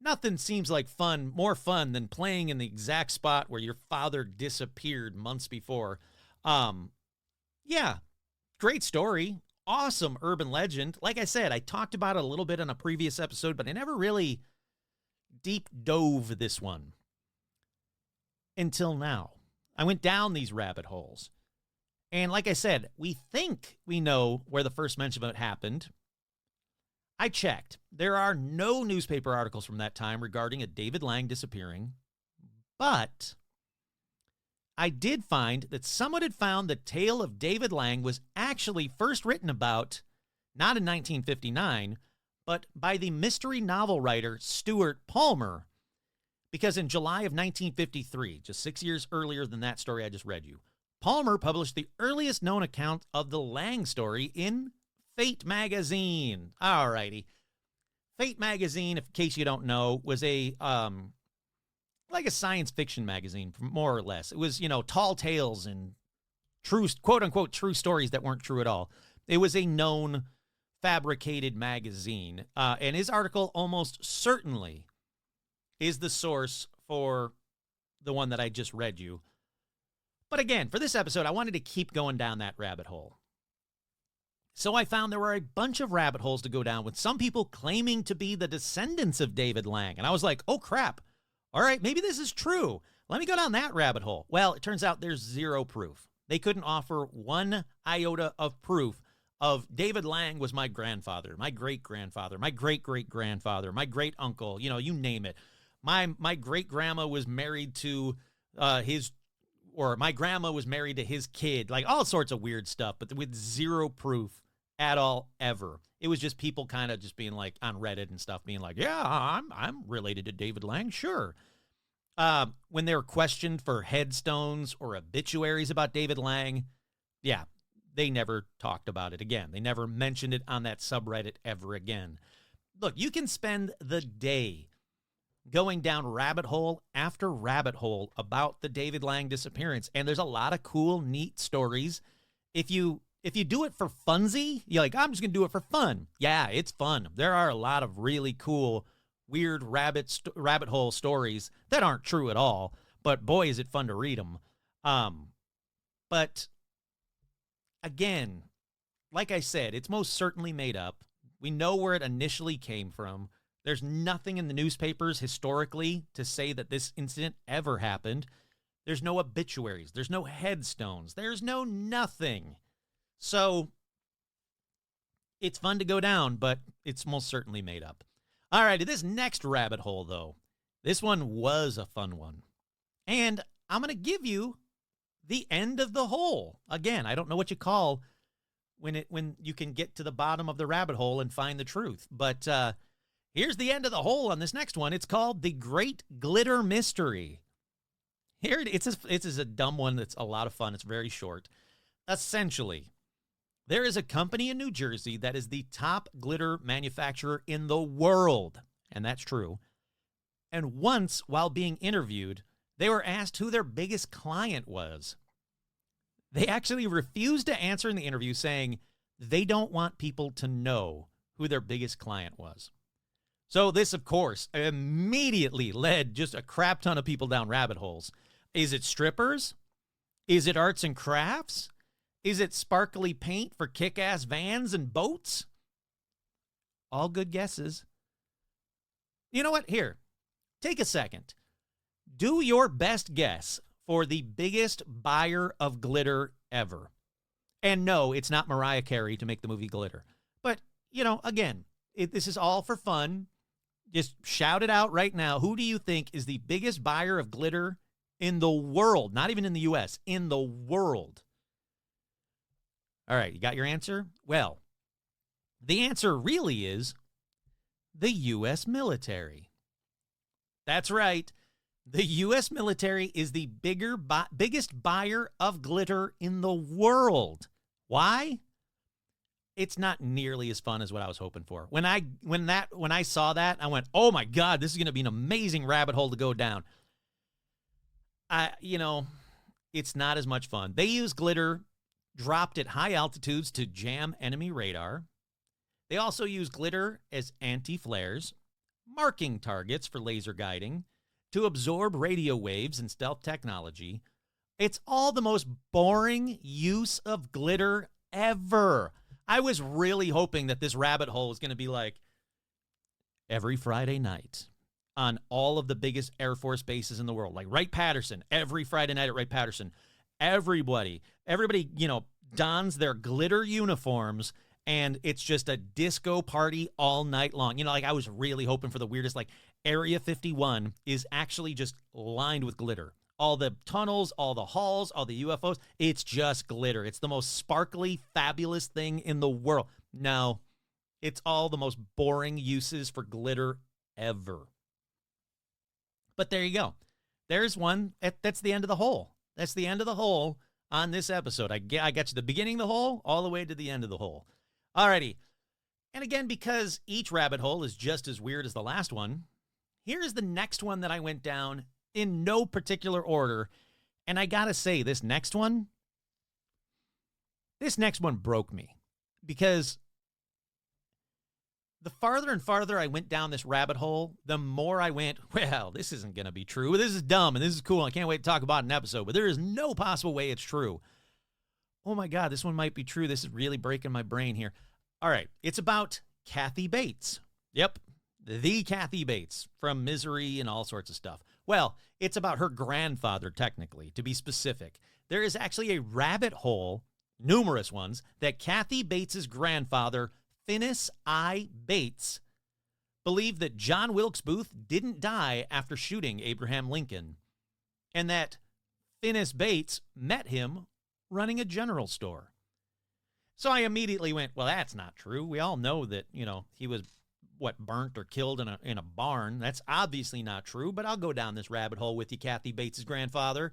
Nothing seems like more fun than playing in the exact spot where your father disappeared months before. Yeah, great story. Awesome urban legend. Like I said, I talked about it a little bit on a previous episode, but I never really deep dove this one until now. I went down these rabbit holes. And like I said, we think we know where the first mention of it happened. I checked. There are no newspaper articles from that time regarding a David Lang disappearing, but I did find that someone had found the tale of David Lang was actually first written about, not in 1959, but by the mystery novel writer Stuart Palmer, because in July of 1953, just 6 years earlier than that story I just read you, Palmer published the earliest known account of the Lang story in Fate magazine. Alrighty. Fate magazine, in case you don't know, was a like a science fiction magazine, more or less. It was, tall tales and true, quote unquote, true stories that weren't true at all. It was a known fabricated magazine. And his article almost certainly is the source for the one that I just read you. But again, for this episode, I wanted to keep going down that rabbit hole. So I found there were a bunch of rabbit holes to go down with some people claiming to be the descendants of David Lang. And I was like, oh, crap. All right, maybe this is true. Let me go down that rabbit hole. Well, it turns out there's zero proof. They couldn't offer one iota of proof of David Lang was my grandfather, my great-grandfather, my great-great-grandfather, my great-uncle, you name it. My great-grandma was married to my grandma was married to his kid, like all sorts of weird stuff, but with zero proof at all, ever. It was just people kind of just being like on Reddit and stuff, being like, yeah, I'm related to David Lang, sure. When they were questioned for headstones or obituaries about David Lang, yeah, they never talked about it again. They never mentioned it on that subreddit ever again. Look, you can spend the day going down rabbit hole after rabbit hole about the David Lang disappearance, and there's a lot of cool, neat stories. If you do it for funsy, you're like, I'm just going to do it for fun. Yeah, it's fun. There are a lot of really cool, weird rabbit hole stories that aren't true at all, but boy, is it fun to read them. But again, like I said, it's most certainly made up. We know where it initially came from. There's nothing in the newspapers historically to say that this incident ever happened. There's no obituaries. There's no headstones. There's no nothing. So it's fun to go down, but it's most certainly made up. All right, this next rabbit hole, though, this one was a fun one. And I'm going to give you the end of the hole. Again, I don't know what you call when you can get to the bottom of the rabbit hole and find the truth. But here's the end of the hole on this next one. It's called The Great Glitter Mystery. It's a dumb one that's a lot of fun. It's very short. Essentially, there is a company in New Jersey that is the top glitter manufacturer in the world, and that's true. And once, while being interviewed, they were asked who their biggest client was. They actually refused to answer in the interview, saying they don't want people to know who their biggest client was. So this, of course, immediately led just a crap ton of people down rabbit holes. Is it strippers? Is it arts and crafts? Is it sparkly paint for kick-ass vans and boats? All good guesses. You know what? Here, take a second. Do your best guess for the biggest buyer of glitter ever. And no, it's not Mariah Carey to make the movie Glitter. But, again, this is all for fun. Just shout it out right now. Who do you think is the biggest buyer of glitter in the world? Not even in the U.S., in the world. All right, you got your answer? Well, the answer really is the U.S. military. That's right. The U.S. military is the biggest buyer of glitter in the world. Why? It's not nearly as fun as what I was hoping for. When I saw that, I went, "Oh my God, this is going to be an amazing rabbit hole to go down." It's not as much fun. They use glitter dropped at high altitudes to jam enemy radar. They also use glitter as anti-flares. marking targets for laser guiding, to absorb radio waves and stealth technology. It's all the most boring use of glitter ever. I was really hoping that this rabbit hole was going to be like every Friday night on all of the biggest Air Force bases in the world, like Wright-Patterson, every Friday night at Wright-Patterson. Everybody, dons their glitter uniforms, and it's just a disco party all night long. Like I was really hoping for the weirdest, like Area 51 is actually just lined with glitter. All the tunnels, all the halls, all the UFOs, it's just glitter. It's the most sparkly, fabulous thing in the world. No, it's all the most boring uses for glitter ever. But there you go. There's one. That's the end of the hole. That's the end of the hole on this episode. I got you the beginning of the hole all the way to the end of the hole. Alrighty. And again, because each rabbit hole is just as weird as the last one, here's the next one that I went down in no particular order. And I gotta say, this next one broke me. Because the farther and farther I went down this rabbit hole, the more I went, well, this isn't going to be true. This is dumb, and this is cool. I can't wait to talk about it in an episode, but there is no possible way it's true. Oh, my God, this one might be true. This is really breaking my brain here. All right, it's about Kathy Bates. Yep, the Kathy Bates from Misery and all sorts of stuff. Well, it's about her grandfather, technically, to be specific. There is actually a rabbit hole, numerous ones, that Kathy Bates' grandfather, Finis I. Bates, believed that John Wilkes Booth didn't die after shooting Abraham Lincoln, and that Finis Bates met him running a general store. So I immediately went, well, that's not true. We all know that, he was, burnt or killed in a barn. That's obviously not true, but I'll go down this rabbit hole with you, Kathy Bates' grandfather.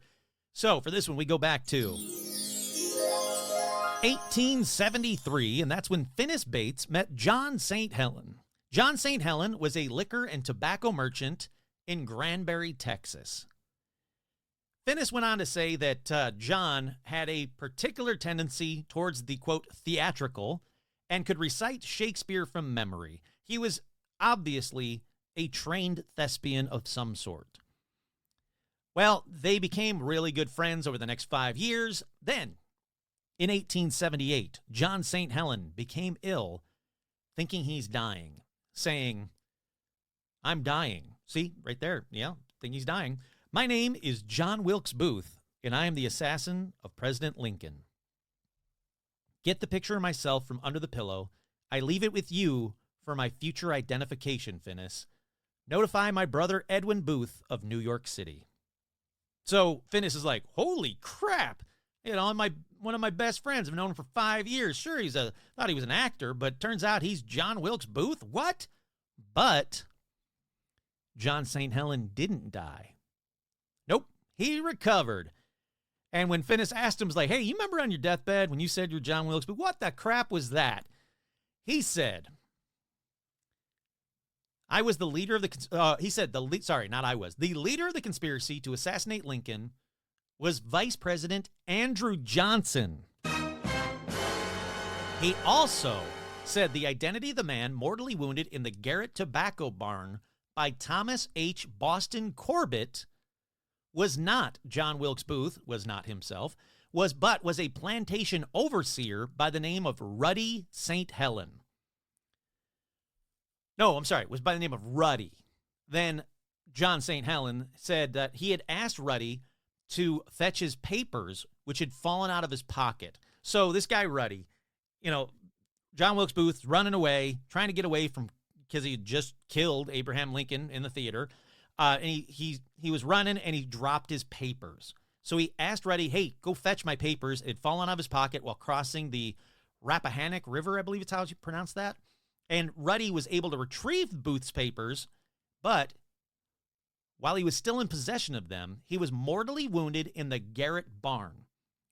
So for this one, we go back to 1873, and that's when Finis Bates met John St. Helen. John St. Helen was a liquor and tobacco merchant in Granbury, Texas. Finis went on to say that John had a particular tendency towards the, quote, theatrical, and could recite Shakespeare from memory. He was obviously a trained thespian of some sort. Well, they became really good friends over the next 5 years. Then, in 1878, John St. Helen became ill, thinking he's dying, saying, I'm dying. See, right there. Yeah, think he's dying. My name is John Wilkes Booth, and I am the assassin of President Lincoln. Get the picture of myself from under the pillow. I leave it with you for my future identification, Finis. Notify my brother Edwin Booth of New York City. So Finis is like, holy crap. One of my best friends. I've known him for 5 years. Sure, thought he was an actor, but turns out he's John Wilkes Booth. What? But John St. Helen didn't die. Nope, he recovered. And when Finis asked him, hey, you remember on your deathbed when you said you're John Wilkes Booth? What the crap was that? He said, I was the leader of the leader of the conspiracy to assassinate Lincoln was Vice President Andrew Johnson. He also said the identity of the man mortally wounded in the Garrett tobacco barn by Thomas H. Boston Corbett was not John Wilkes Booth, was not himself, was a plantation overseer by the name of Ruddy St. Helen. No, I'm sorry, it was by the name of Ruddy. Then John St. Helen said that he had asked Ruddy to fetch his papers, which had fallen out of his pocket. So this guy Ruddy, John Wilkes Booth running away, trying to get away from, because he had just killed Abraham Lincoln in the theater. And he was running and he dropped his papers. So he asked Ruddy, hey, go fetch my papers. It had fallen out of his pocket while crossing the Rappahannock River, I believe it's how you pronounce that. And Ruddy was able to retrieve Booth's papers, but while he was still in possession of them, he was mortally wounded in the Garrett barn.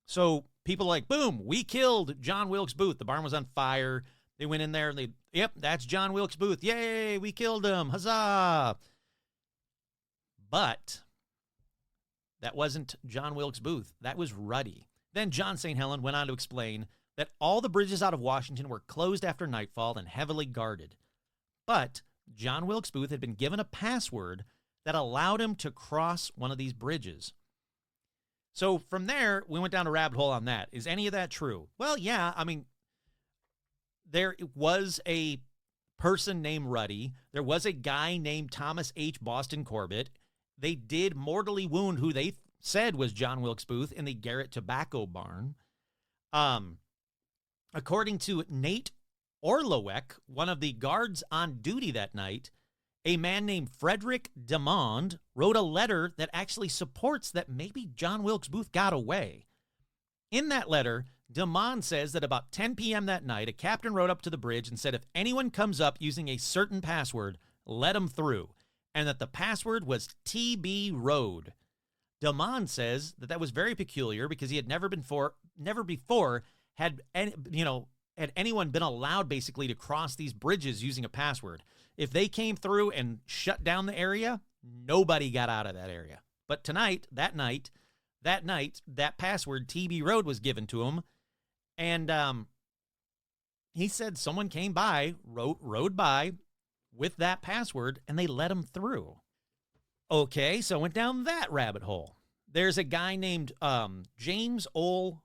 So people like, boom, we killed John Wilkes Booth. The barn was on fire. They went in there and yep, that's John Wilkes Booth. Yay, we killed him. Huzzah. But that wasn't John Wilkes Booth. That was Ruddy. Then John St. Helen went on to explain that all the bridges out of Washington were closed after nightfall and heavily guarded. But John Wilkes Booth had been given a password that allowed him to cross one of these bridges. So from there, we went down a rabbit hole on that. Is any of that true? Well, yeah. I mean, there was a person named Ruddy. There was a guy named Thomas H. Boston Corbett. They did mortally wound who they said was John Wilkes Booth in the Garrett Tobacco Barn. According to Nate Orlowek, one of the guards on duty that night, a man named Frederick Demond wrote a letter that actually supports that maybe John Wilkes Booth got away. In that letter, Demond says that about 10 p.m. that night, a captain rode up to the bridge and said if anyone comes up using a certain password, let them through, and that the password was TB Road. Demond says that that was very peculiar because he had never before had anyone been allowed basically to cross these bridges using a password. If they came through and shut down the area, nobody got out of that area. But that night, that password TB Road was given to him, and he said someone came by, rode by with that password, and they let him through. Okay, so I went down that rabbit hole. There's a guy named James O.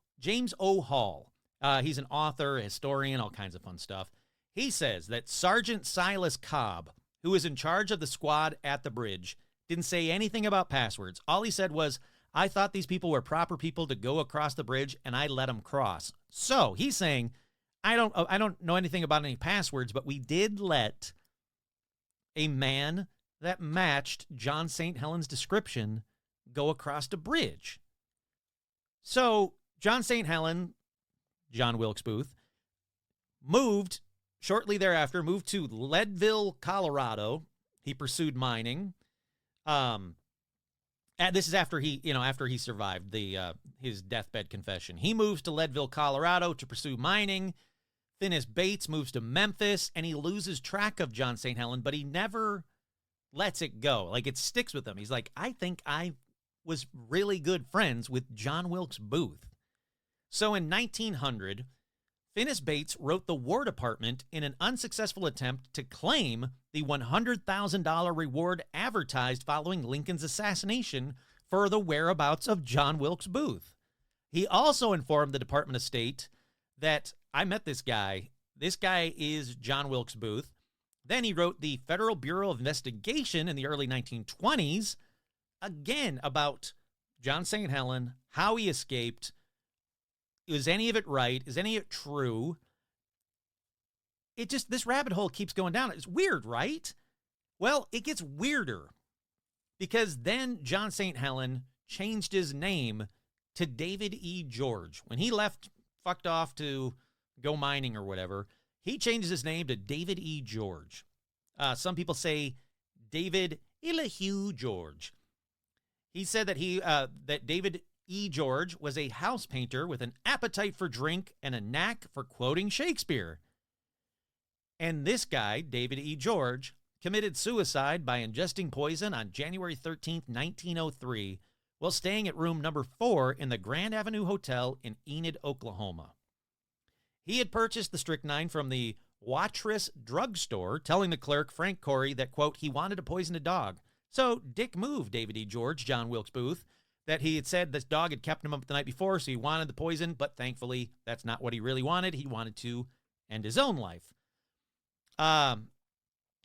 Hall. He's an author, a historian, all kinds of fun stuff. He says that Sergeant Silas Cobb, who was in charge of the squad at the bridge, didn't say anything about passwords. All he said was, I thought these people were proper people to go across the bridge, and I let them cross. So he's saying, I don't know anything about any passwords, but we did let a man that matched John St. Helen's description go across the bridge. So John St. Helen, John Wilkes Booth, shortly thereafter moved to Leadville, Colorado. He pursued mining. And this is after he survived his deathbed confession. He moves to Leadville, Colorado to pursue mining. Finis Bates moves to Memphis, and he loses track of John St. Helen, but he never lets it go. Like, it sticks with him. He's like, I think I was really good friends with John Wilkes Booth. So in 1900, Finis Bates wrote the War Department in an unsuccessful attempt to claim the $100,000 reward advertised following Lincoln's assassination for the whereabouts of John Wilkes Booth. He also informed the Department of State that, I met this guy. This guy is John Wilkes Booth. Then he wrote the Federal Bureau of Investigation in the early 1920s, again about John St. Helen, how he escaped. Is any of it right? Is any of it true? This rabbit hole keeps going down. It's weird, right? Well, it gets weirder because then John St. Helen changed his name to David E. George. When he fucked off to go mining or whatever, he changes his name to David E. George. Some people say David Elihu George. He said that that David E. George was a house painter with an appetite for drink and a knack for quoting Shakespeare. And this guy, David E. George, committed suicide by ingesting poison on January 13th, 1903, while staying at room number 4 in the Grand Avenue Hotel in Enid, Oklahoma. He had purchased the strychnine from the Watrous drugstore, telling the clerk, Frank Corey, that, quote, he wanted to poison a dog. So Dick moved David E. George, John Wilkes Booth, that he had said this dog had kept him up the night before, so he wanted the poison, but thankfully that's not what he really wanted. He wanted to end his own life.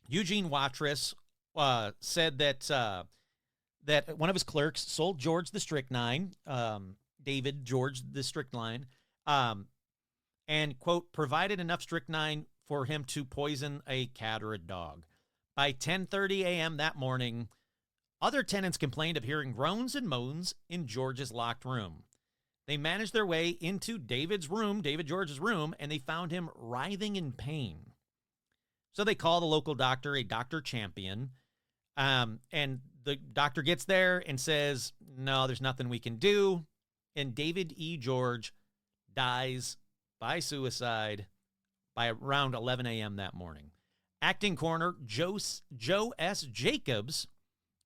Eugene Watrous said that one of his clerks sold George the strychnine, David George the strychnine, and, quote, provided enough strychnine for him to poison a cat or a dog. By 10:30 a.m. that morning, other tenants complained of hearing groans and moans in George's locked room. They managed their way into David George's room, and they found him writhing in pain. So they call the local doctor, a Dr. Champion, and the doctor gets there and says, no, there's nothing we can do, and David E. George dies by suicide by around 11 a.m. that morning. Acting coroner Joe S. Jacobs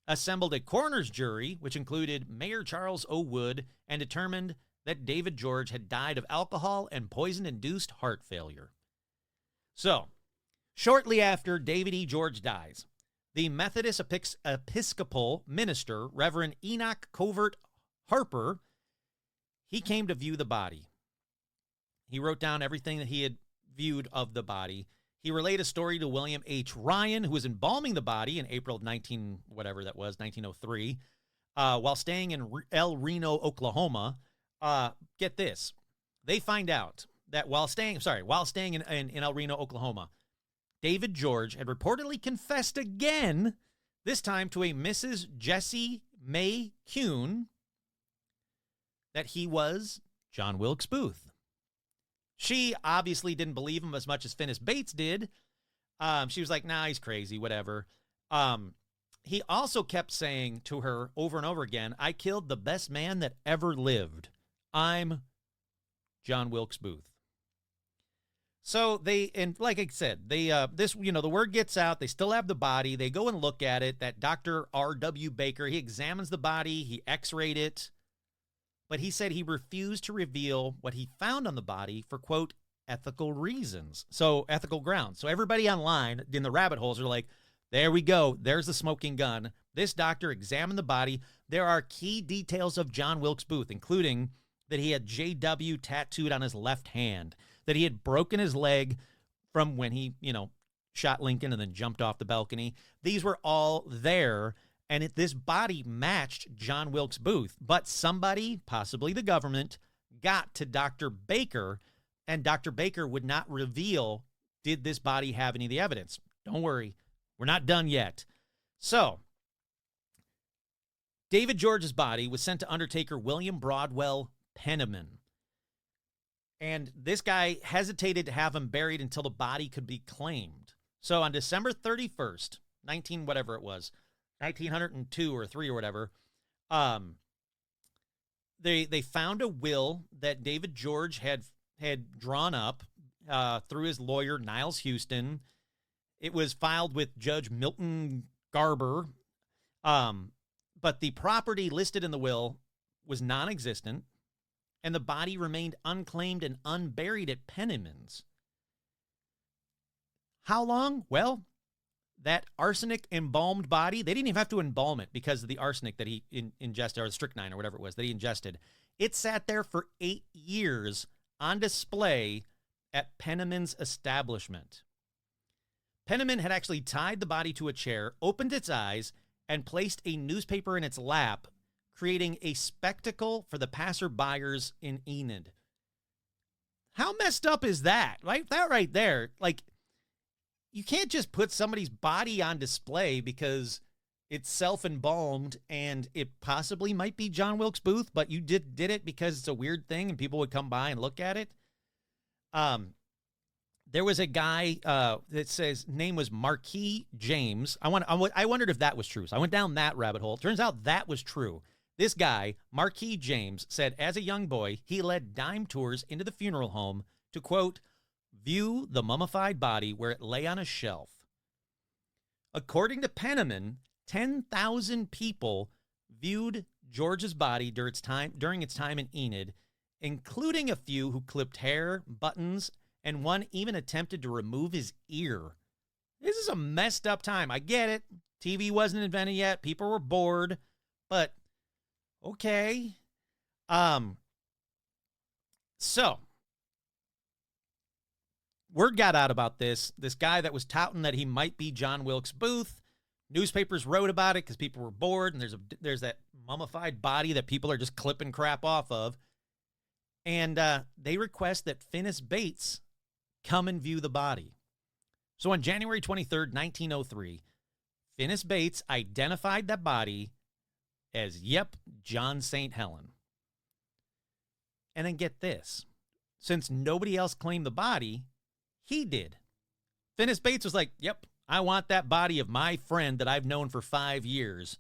assembled a coroner's jury, which included Mayor Charles O. Wood, and determined that David George had died of alcohol and poison-induced heart failure. So, Shortly after David E. George dies, the Methodist Episcopal minister, Reverend Enoch Covert Harper, he came to view the body. He wrote down everything that he had viewed of the body. He relayed a story to William H. Ryan, who was embalming the body in April of 1903, while staying in El Reno, Oklahoma. Get this. They find out that while staying in El Reno, Oklahoma, David George had reportedly confessed again, this time to a Mrs. Jessie May Kuhn, that he was John Wilkes Booth. She obviously didn't believe him as much as Finis Bates did. She was like, nah, he's crazy, whatever. He also kept saying to her over and over again, I killed the best man that ever lived. I'm John Wilkes Booth. So and like I said, the word gets out. They still have the body. They go and look at it. That Dr. R.W. Baker, he examines the body. He x-rayed it. But he said he refused to reveal what he found on the body for, quote, ethical reasons. So ethical grounds. So everybody online in the rabbit holes are like, there we go. There's the smoking gun. This doctor examined the body. There are key details of John Wilkes Booth, including that he had JW tattooed on his left hand, that he had broken his leg from when he, shot Lincoln and then jumped off the balcony. These were all there. And this body matched John Wilkes Booth. But somebody, possibly the government, got to Dr. Baker, and Dr. Baker would not reveal, did this body have any of the evidence? Don't worry, we're not done yet. So, David George's body was sent to Undertaker William Broadwell Penniman. And this guy hesitated to have him buried until the body could be claimed. So on December 31st, 1902 or 3 or whatever, they found a will that David George had drawn up through his lawyer, Niles Houston. It was filed with Judge Milton Garber, but the property listed in the will was non-existent, and the body remained unclaimed and unburied at Penniman's. How long? Well, that arsenic embalmed body, they didn't even have to embalm it because of the arsenic that he ingested, or the strychnine or whatever it was that he ingested. It sat there for 8 years on display at Penniman's establishment. Penniman had actually tied the body to a chair, opened its eyes, and placed a newspaper in its lap, creating a spectacle for the passerbyers in Enid. How messed up is that? Right? That right there, like, you can't just put somebody's body on display because it's self-embalmed and it possibly might be John Wilkes Booth, but you did it because it's a weird thing and people would come by and look at it. There was a guy that says name was Marquis James. I wondered if that was true. So I went down that rabbit hole. Turns out that was true. This guy, Marquis James, said as a young boy, he led dime tours into the funeral home to, quote, view the mummified body where it lay on a shelf. According to Penniman, 10,000 people viewed George's body during its time in Enid, including a few who clipped hair, buttons, and one even attempted to remove his ear. This is a messed up time. I get it. TV wasn't invented yet. People were bored, but okay. So word got out about this guy that was touting that he might be John Wilkes Booth. Newspapers wrote about it because people were bored, and there's that mummified body that people are just clipping crap off of. And they request that Finis Bates come and view the body. So on January 23rd, 1903, Finis Bates identified that body as, John St. Helen. And then get this. Since nobody else claimed the body, he did. Finis Bates was like, I want that body of my friend that I've known for 5 years.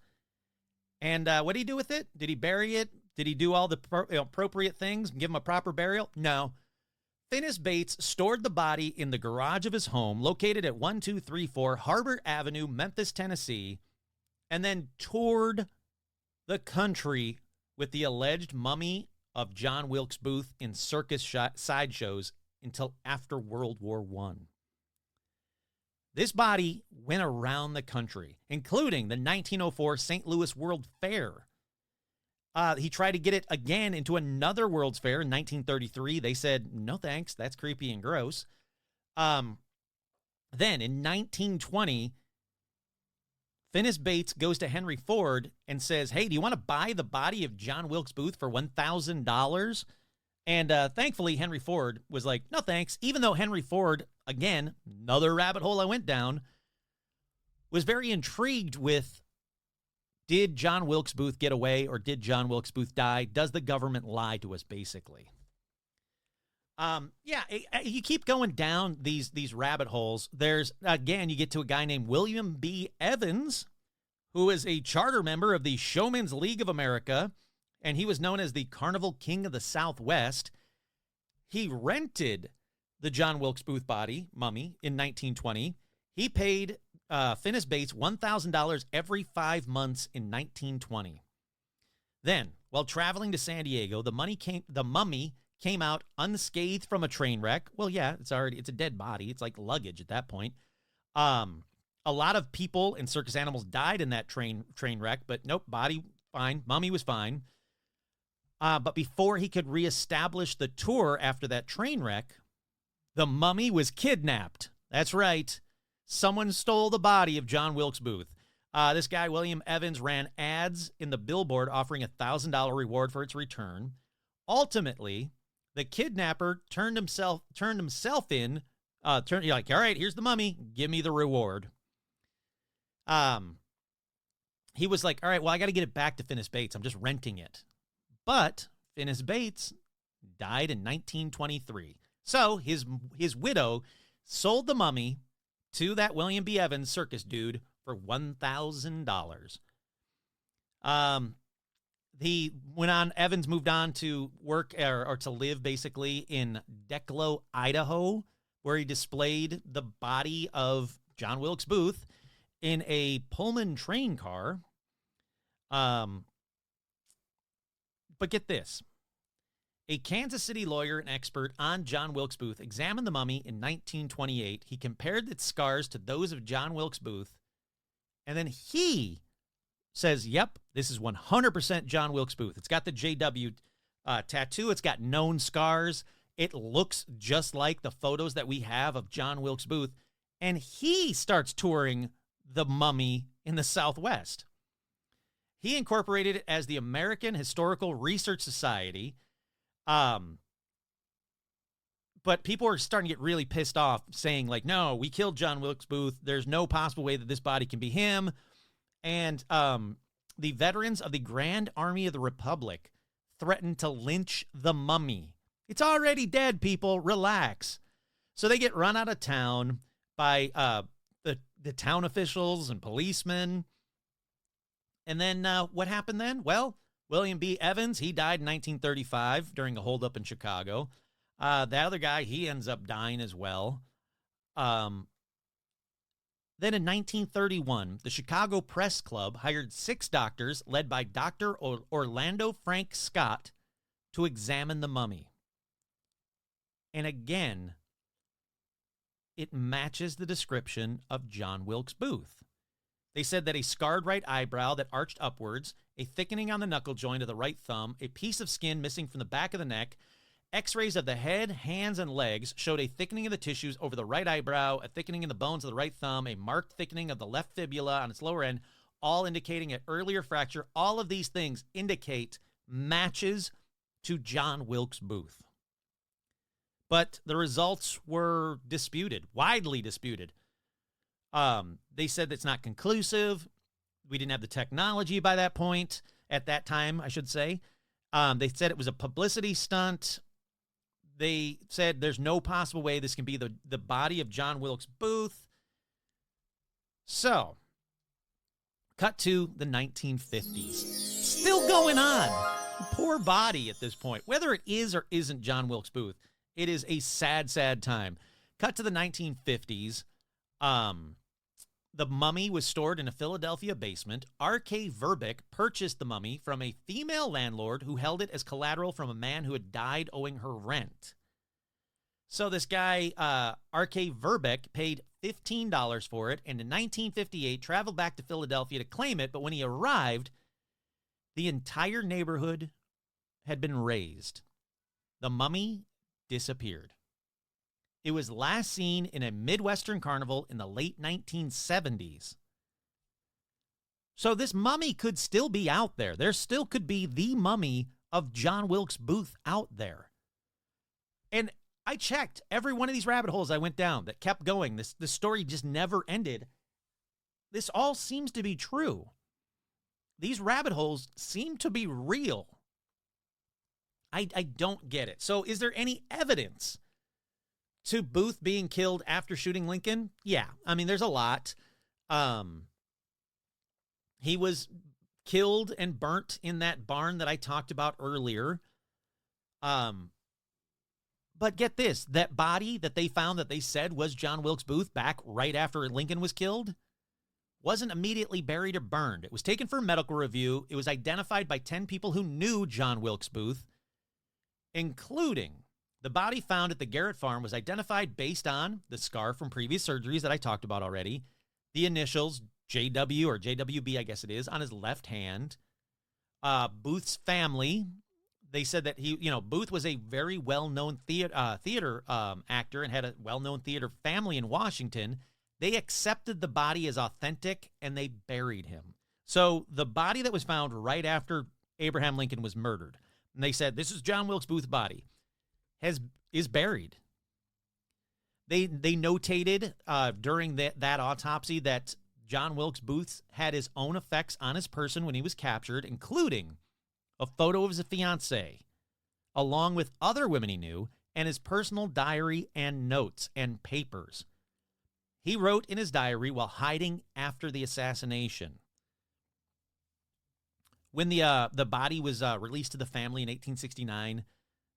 And what did he do with it? Did he bury it? Did he do all the appropriate things and give him a proper burial? No. Finis Bates stored the body in the garage of his home, located at 1234 Harbor Avenue, Memphis, Tennessee, and then toured the country with the alleged mummy of John Wilkes Booth in circus sideshows until after World War I. This body went around the country, including the 1904 St. Louis World Fair. He tried to get it again into another World's Fair in 1933. They said, no thanks, that's creepy and gross. Then in 1920, Finis Bates goes to Henry Ford and says, hey, do you want to buy the body of John Wilkes Booth for $1,000? And thankfully, Henry Ford was like, no thanks, even though Henry Ford, again, another rabbit hole I went down, was very intrigued with, did John Wilkes Booth get away or did John Wilkes Booth die? Does the government lie to us, basically? You keep going down these rabbit holes. There's, again, you get to a guy named William B. Evans, who is a charter member of the Showman's League of America, and he was known as the Carnival King of the Southwest. He rented the John Wilkes Booth body, mummy, in 1920. He paid Finis Bates $1,000 every 5 months in 1920. Then, while traveling to San Diego, the mummy came out unscathed from a train wreck. Well, yeah, it's a dead body. It's like luggage at that point. A lot of people and circus animals died in that train wreck, but nope, body fine. Mummy was fine. But before he could reestablish the tour after that train wreck, the mummy was kidnapped. That's right. Someone stole the body of John Wilkes Booth. This guy, William Evans, ran ads in the billboard offering a $1,000 reward for its return. Ultimately, the kidnapper turned himself in. You're like, all right, here's the mummy. Give me the reward. He was like, all right, well, I got to get it back to Finis Bates. I'm just renting it. But Finis Bates died in 1923. So his widow sold the mummy to that William B. Evans circus dude for $1,000. Evans moved on to work or to live basically in Declo, Idaho, where he displayed the body of John Wilkes Booth in a Pullman train car. But get this. A Kansas City lawyer and expert on John Wilkes Booth examined the mummy in 1928. He compared its scars to those of John Wilkes Booth, and then he says, yep, this is 100% John Wilkes Booth. It's got the JW tattoo. It's got known scars. It looks just like the photos that we have of John Wilkes Booth. And he starts touring the mummy in the Southwest. He incorporated it as the American Historical Research Society. But people are starting to get really pissed off, saying like, no, we killed John Wilkes Booth. There's no possible way that this body can be him. And the veterans of the Grand Army of the Republic threatened to lynch the mummy. It's already dead, people. Relax. So they get run out of town by the town officials and policemen. And then what happened then? Well, William B. Evans, he died in 1935 during a holdup in Chicago. The other guy, he ends up dying as well. Then in 1931, the Chicago Press Club hired 6 doctors led by Dr. Orlando Frank Scott to examine the mummy. And again, it matches the description of John Wilkes Booth. They said that a scarred right eyebrow that arched upwards, a thickening on the knuckle joint of the right thumb, a piece of skin missing from the back of the neck, X-rays of the head, hands, and legs showed a thickening of the tissues over the right eyebrow, a thickening in the bones of the right thumb, a marked thickening of the left fibula on its lower end, all indicating an earlier fracture. All of these things indicate matches to John Wilkes Booth. But the results were disputed, widely disputed. They said it's not conclusive. We didn't have the technology by that point, at that time, I should say. They said it was a publicity stunt. They said there's no possible way this can be the body of John Wilkes Booth. So, cut to the 1950s. Still going on. Poor body at this point. Whether it is or isn't John Wilkes Booth, it is a sad, sad time. Cut to the 1950s. The mummy was stored in a Philadelphia basement. R.K. Verbeek purchased the mummy from a female landlord who held it as collateral from a man who had died owing her rent. So this guy, R.K. Verbeek, paid $15 for it, and in 1958 traveled back to Philadelphia to claim it. But when he arrived, the entire neighborhood had been razed. The mummy disappeared. It was last seen in a Midwestern carnival in the late 1970s. So this mummy could still be out there. There still could be the mummy of John Wilkes Booth out there. And I checked every one of these rabbit holes I went down that kept going. This story just never ended. This all seems to be true. These rabbit holes seem to be real. I don't get it. So is there any evidence to Booth being killed after shooting Lincoln? Yeah. I mean, there's a lot. He was killed and burnt in that barn that I talked about earlier. But get this, that body that they found that they said was John Wilkes Booth back right after Lincoln was killed wasn't immediately buried or burned. It was taken for medical review. It was identified by 10 people who knew John Wilkes Booth, including the body found at the Garrett farm was identified based on the scar from previous surgeries that I talked about already, the initials JW or JWB, I guess it is, on his left hand. Booth's family, they said that Booth was a very well-known theater actor and had a well-known theater family in Washington. They accepted the body as authentic and they buried him. So the body that was found right after Abraham Lincoln was murdered, and they said, this is John Wilkes Booth's body, is buried. They notated during that autopsy that John Wilkes Booth had his own effects on his person when he was captured, including a photo of his fiancée, along with other women he knew, and his personal diary and notes and papers. He wrote in his diary while hiding after the assassination. When the body was released to the family in 1869,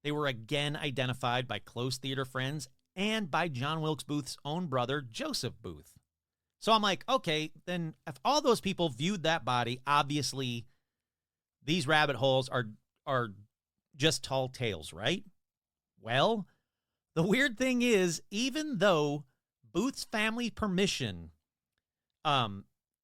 they were again identified by close theater friends and by John Wilkes Booth's own brother, Joseph Booth. So I'm like, okay, then if all those people viewed that body, obviously these rabbit holes are just tall tales, right? Well, the weird thing is, even though Booth's family permission,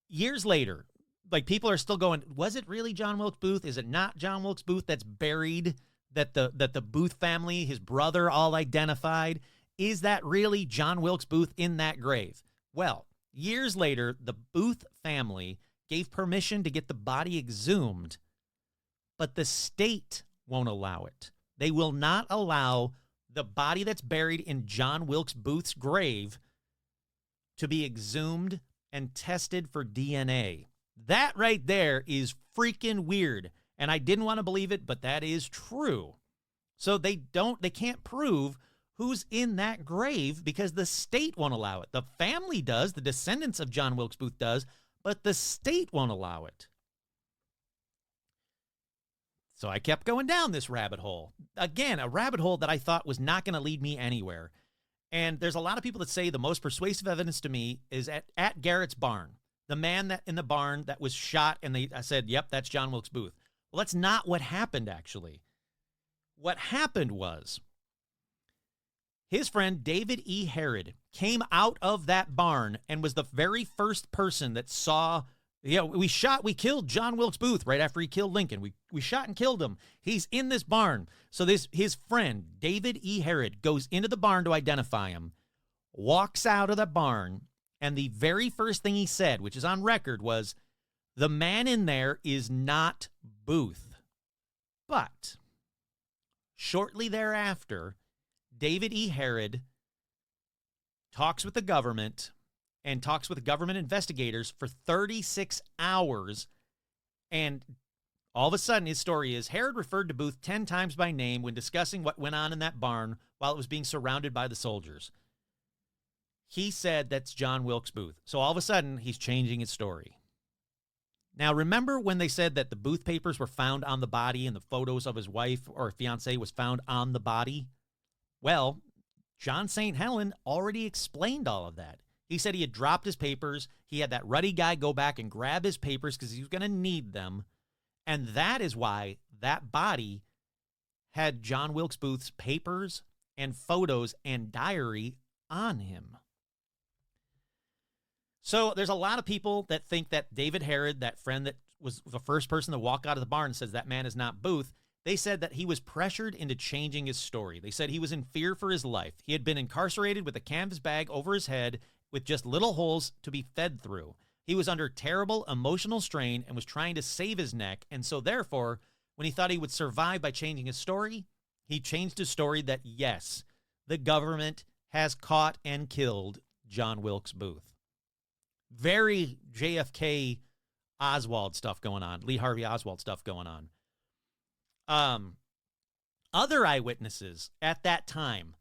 years later, like people are still going, was it really John Wilkes Booth? Is it not John Wilkes Booth that's buried, that the Booth family, his brother, all identified? Is that really John Wilkes Booth in that grave? Well, years later, the Booth family gave permission to get the body exhumed, but the state won't allow it. They will not allow the body that's buried in John Wilkes Booth's grave to be exhumed and tested for DNA. That right there is freaking weird. And I didn't want to believe it, but that is true. So they can't prove who's in that grave because the state won't allow it. The family does, the descendants of John Wilkes Booth does, but the state won't allow it. So I kept going down this rabbit hole. Again, a rabbit hole that I thought was not going to lead me anywhere. And there's a lot of people that say the most persuasive evidence to me is at Garrett's barn. The man that in the barn that was shot, and I said, yep, that's John Wilkes Booth. Well, that's not what happened, actually. What happened was his friend David E. Herod came out of that barn and was the very first person that saw, we killed John Wilkes Booth right after he killed Lincoln. We shot and killed him. He's in this barn. So his friend, David E. Herod, goes into the barn to identify him, walks out of the barn, and the very first thing he said, which is on record, was, the man in there is not Booth. But shortly thereafter, David E. Herod talks with the government and talks with government investigators for 36 hours. And all of a sudden, his story is, Herod referred to Booth 10 times by name when discussing what went on in that barn while it was being surrounded by the soldiers. He said that's John Wilkes Booth. So all of a sudden, he's changing his story. Now, remember when they said that the Booth papers were found on the body and the photos of his wife or fiancée was found on the body? Well, John St. Helen already explained all of that. He said he had dropped his papers. He had that ruddy guy go back and grab his papers because he was going to need them. And that is why that body had John Wilkes Booth's papers and photos and diary on him. So there's a lot of people that think that David Herod, that friend that was the first person to walk out of the barn, says that man is not Booth. They said that he was pressured into changing his story. They said he was in fear for his life. He had been incarcerated with a canvas bag over his head with just little holes to be fed through. He was under terrible emotional strain and was trying to save his neck. And so therefore, when he thought he would survive by changing his story, he changed his story that, yes, the government has caught and killed John Wilkes Booth. Very JFK Oswald stuff going on, Lee Harvey Oswald stuff going on. Other eyewitnesses at that time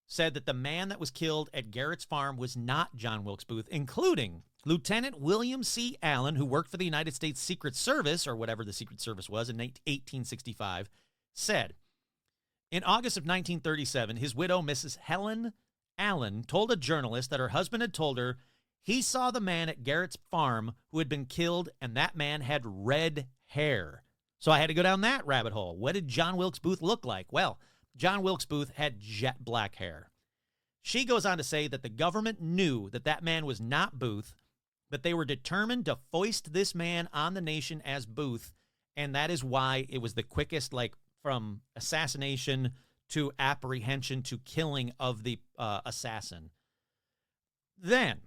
said that the man that was killed at Garrett's farm was not John Wilkes Booth, including Lieutenant William C. Allen, who worked for the United States Secret Service, or whatever the Secret Service was, in 1865, said, in August of 1937, his widow, Mrs. Helen Allen, told a journalist that her husband had told her he saw the man at Garrett's farm who had been killed, and that man had red hair. So I had to go down that rabbit hole. What did John Wilkes Booth look like? Well, John Wilkes Booth had jet black hair. She goes on to say that the government knew that that man was not Booth, but they were determined to foist this man on the nation as Booth, and that is why it was the quickest, like, from assassination to apprehension to killing of the assassin. Then,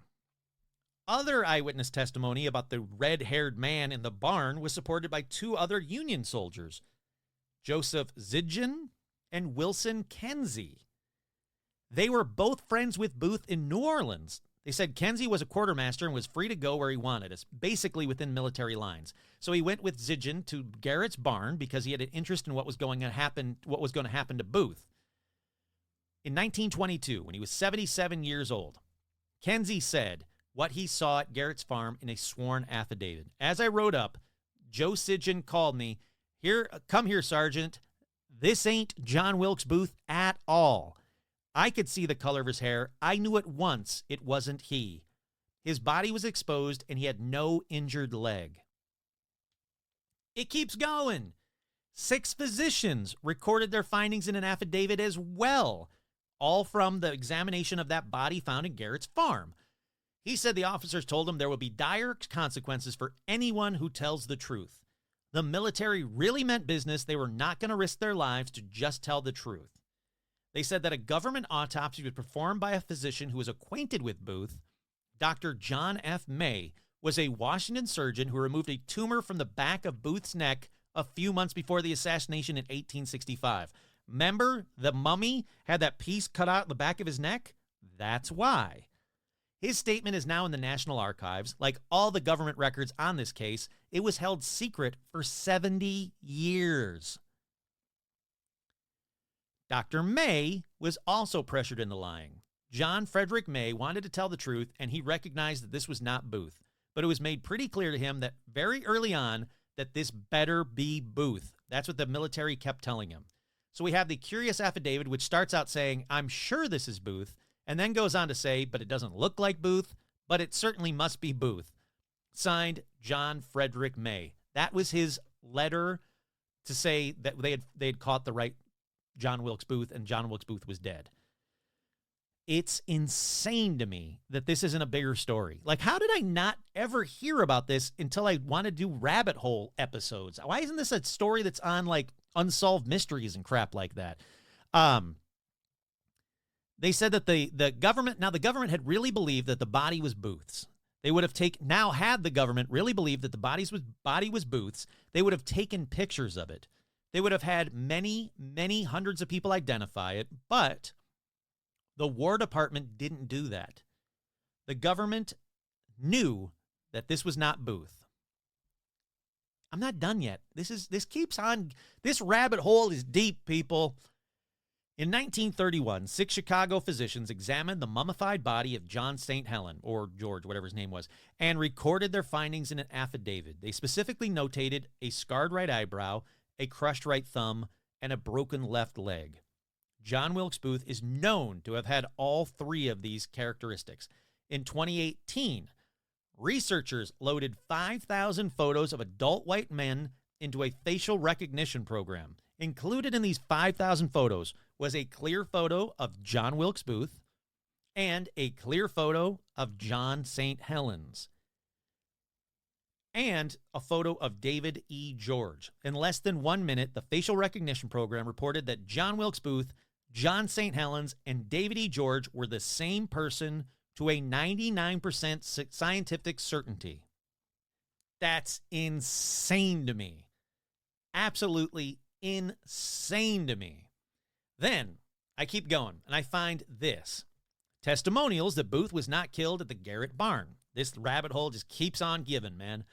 other eyewitness testimony about the red-haired man in the barn was supported by two other Union soldiers, Joseph Zidgen and Wilson Kenzie. They were both friends with Booth in New Orleans. They said Kenzie was a quartermaster and was free to go where he wanted, basically within military lines. So he went with Zidgen to Garrett's barn because he had an interest in what was going to happen to Booth. In 1922, when he was 77 years old, Kenzie said what he saw at Garrett's farm in a sworn affidavit. As I wrote up, Joe Zidgen called me, come here, Sergeant. This ain't John Wilkes Booth at all. I could see the color of his hair. I knew at once it wasn't he. His body was exposed and he had no injured leg. It keeps going. 6 physicians recorded their findings in an affidavit as well, all from the examination of that body found in Garrett's farm. He said the officers told him there will be dire consequences for anyone who tells the truth. The military really meant business. They were not going to risk their lives to just tell the truth. They said that a government autopsy was performed by a physician who was acquainted with Booth. Dr. John F. May was a Washington surgeon who removed a tumor from the back of Booth's neck a few months before the assassination in 1865. Remember, the mummy had that piece cut out the back of his neck? That's why. His statement is now in the National Archives. Like all the government records on this case, it was held secret for 70 years. Dr. May was also pressured into lying. John Frederick May wanted to tell the truth, and he recognized that this was not Booth. But it was made pretty clear to him that very early on that this better be Booth. That's what the military kept telling him. So we have the curious affidavit, which starts out saying, I'm sure this is Booth, and then goes on to say, but it doesn't look like Booth, but it certainly must be Booth. Signed, John Frederick May. That was his letter to say that they had caught the right John Wilkes Booth, and John Wilkes Booth was dead. It's insane to me that this isn't a bigger story. Like, how did I not ever hear about this until I wanted to do rabbit hole episodes? Why isn't this a story that's on, like, unsolved mysteries and crap like that? They said that the government had really believed that the body was Booth's. They would have had the government really believed that the body was Booth's, they would have taken pictures of it. They would have had many, many hundreds of people identify it, but the War Department didn't do that. The government knew that this was not Booth. I'm not done yet. This keeps on. This rabbit hole is deep, people. In 1931, 6 Chicago physicians examined the mummified body of John St. Helen, or George, whatever his name was, and recorded their findings in an affidavit. They specifically notated a scarred right eyebrow, a crushed right thumb, and a broken left leg. John Wilkes Booth is known to have had all 3 of these characteristics. In 2018, researchers loaded 5,000 photos of adult white men into a facial recognition program. Included in these 5,000 photos was a clear photo of John Wilkes Booth and a clear photo of John St. Helens, and a photo of David E. George. In less than 1 minute, the facial recognition program reported that John Wilkes Booth, John St. Helens, and David E. George were the same person to a 99% scientific certainty. That's insane to me. Absolutely insane to me. Then I keep going, and I find this. Testimonials that Booth was not killed at the Garrett barn. This rabbit hole just keeps on giving, man.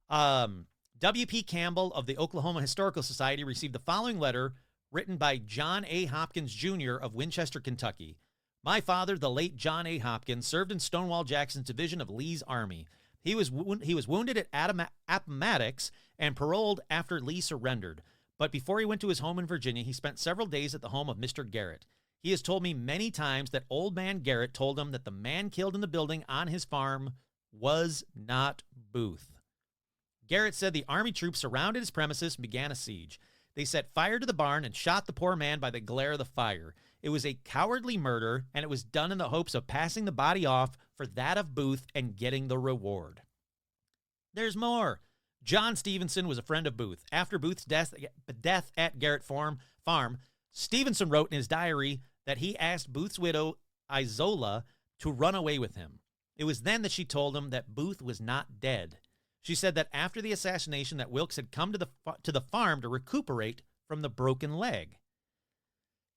W.P. Campbell of the Oklahoma Historical Society received the following letter written by John A. Hopkins, Jr. of Winchester, Kentucky. My father, the late John A. Hopkins, served in Stonewall Jackson's division of Lee's army. He was wounded at Appomattox and paroled after Lee surrendered. But before he went to his home in Virginia, he spent several days at the home of Mr. Garrett. He has told me many times that old man Garrett told him that the man killed in the building on his farm was not Booth. Garrett said the army troops surrounded his premises and began a siege. They set fire to the barn and shot the poor man by the glare of the fire. It was a cowardly murder, and it was done in the hopes of passing the body off for that of Booth and getting the reward. There's more. John Stevenson was a friend of Booth. After Booth's death at Garrett Farm, Stevenson wrote in his diary that he asked Booth's widow, Isola, to run away with him. It was then that she told him that Booth was not dead. She said that after the assassination that Wilkes had come to the farm to recuperate from the broken leg.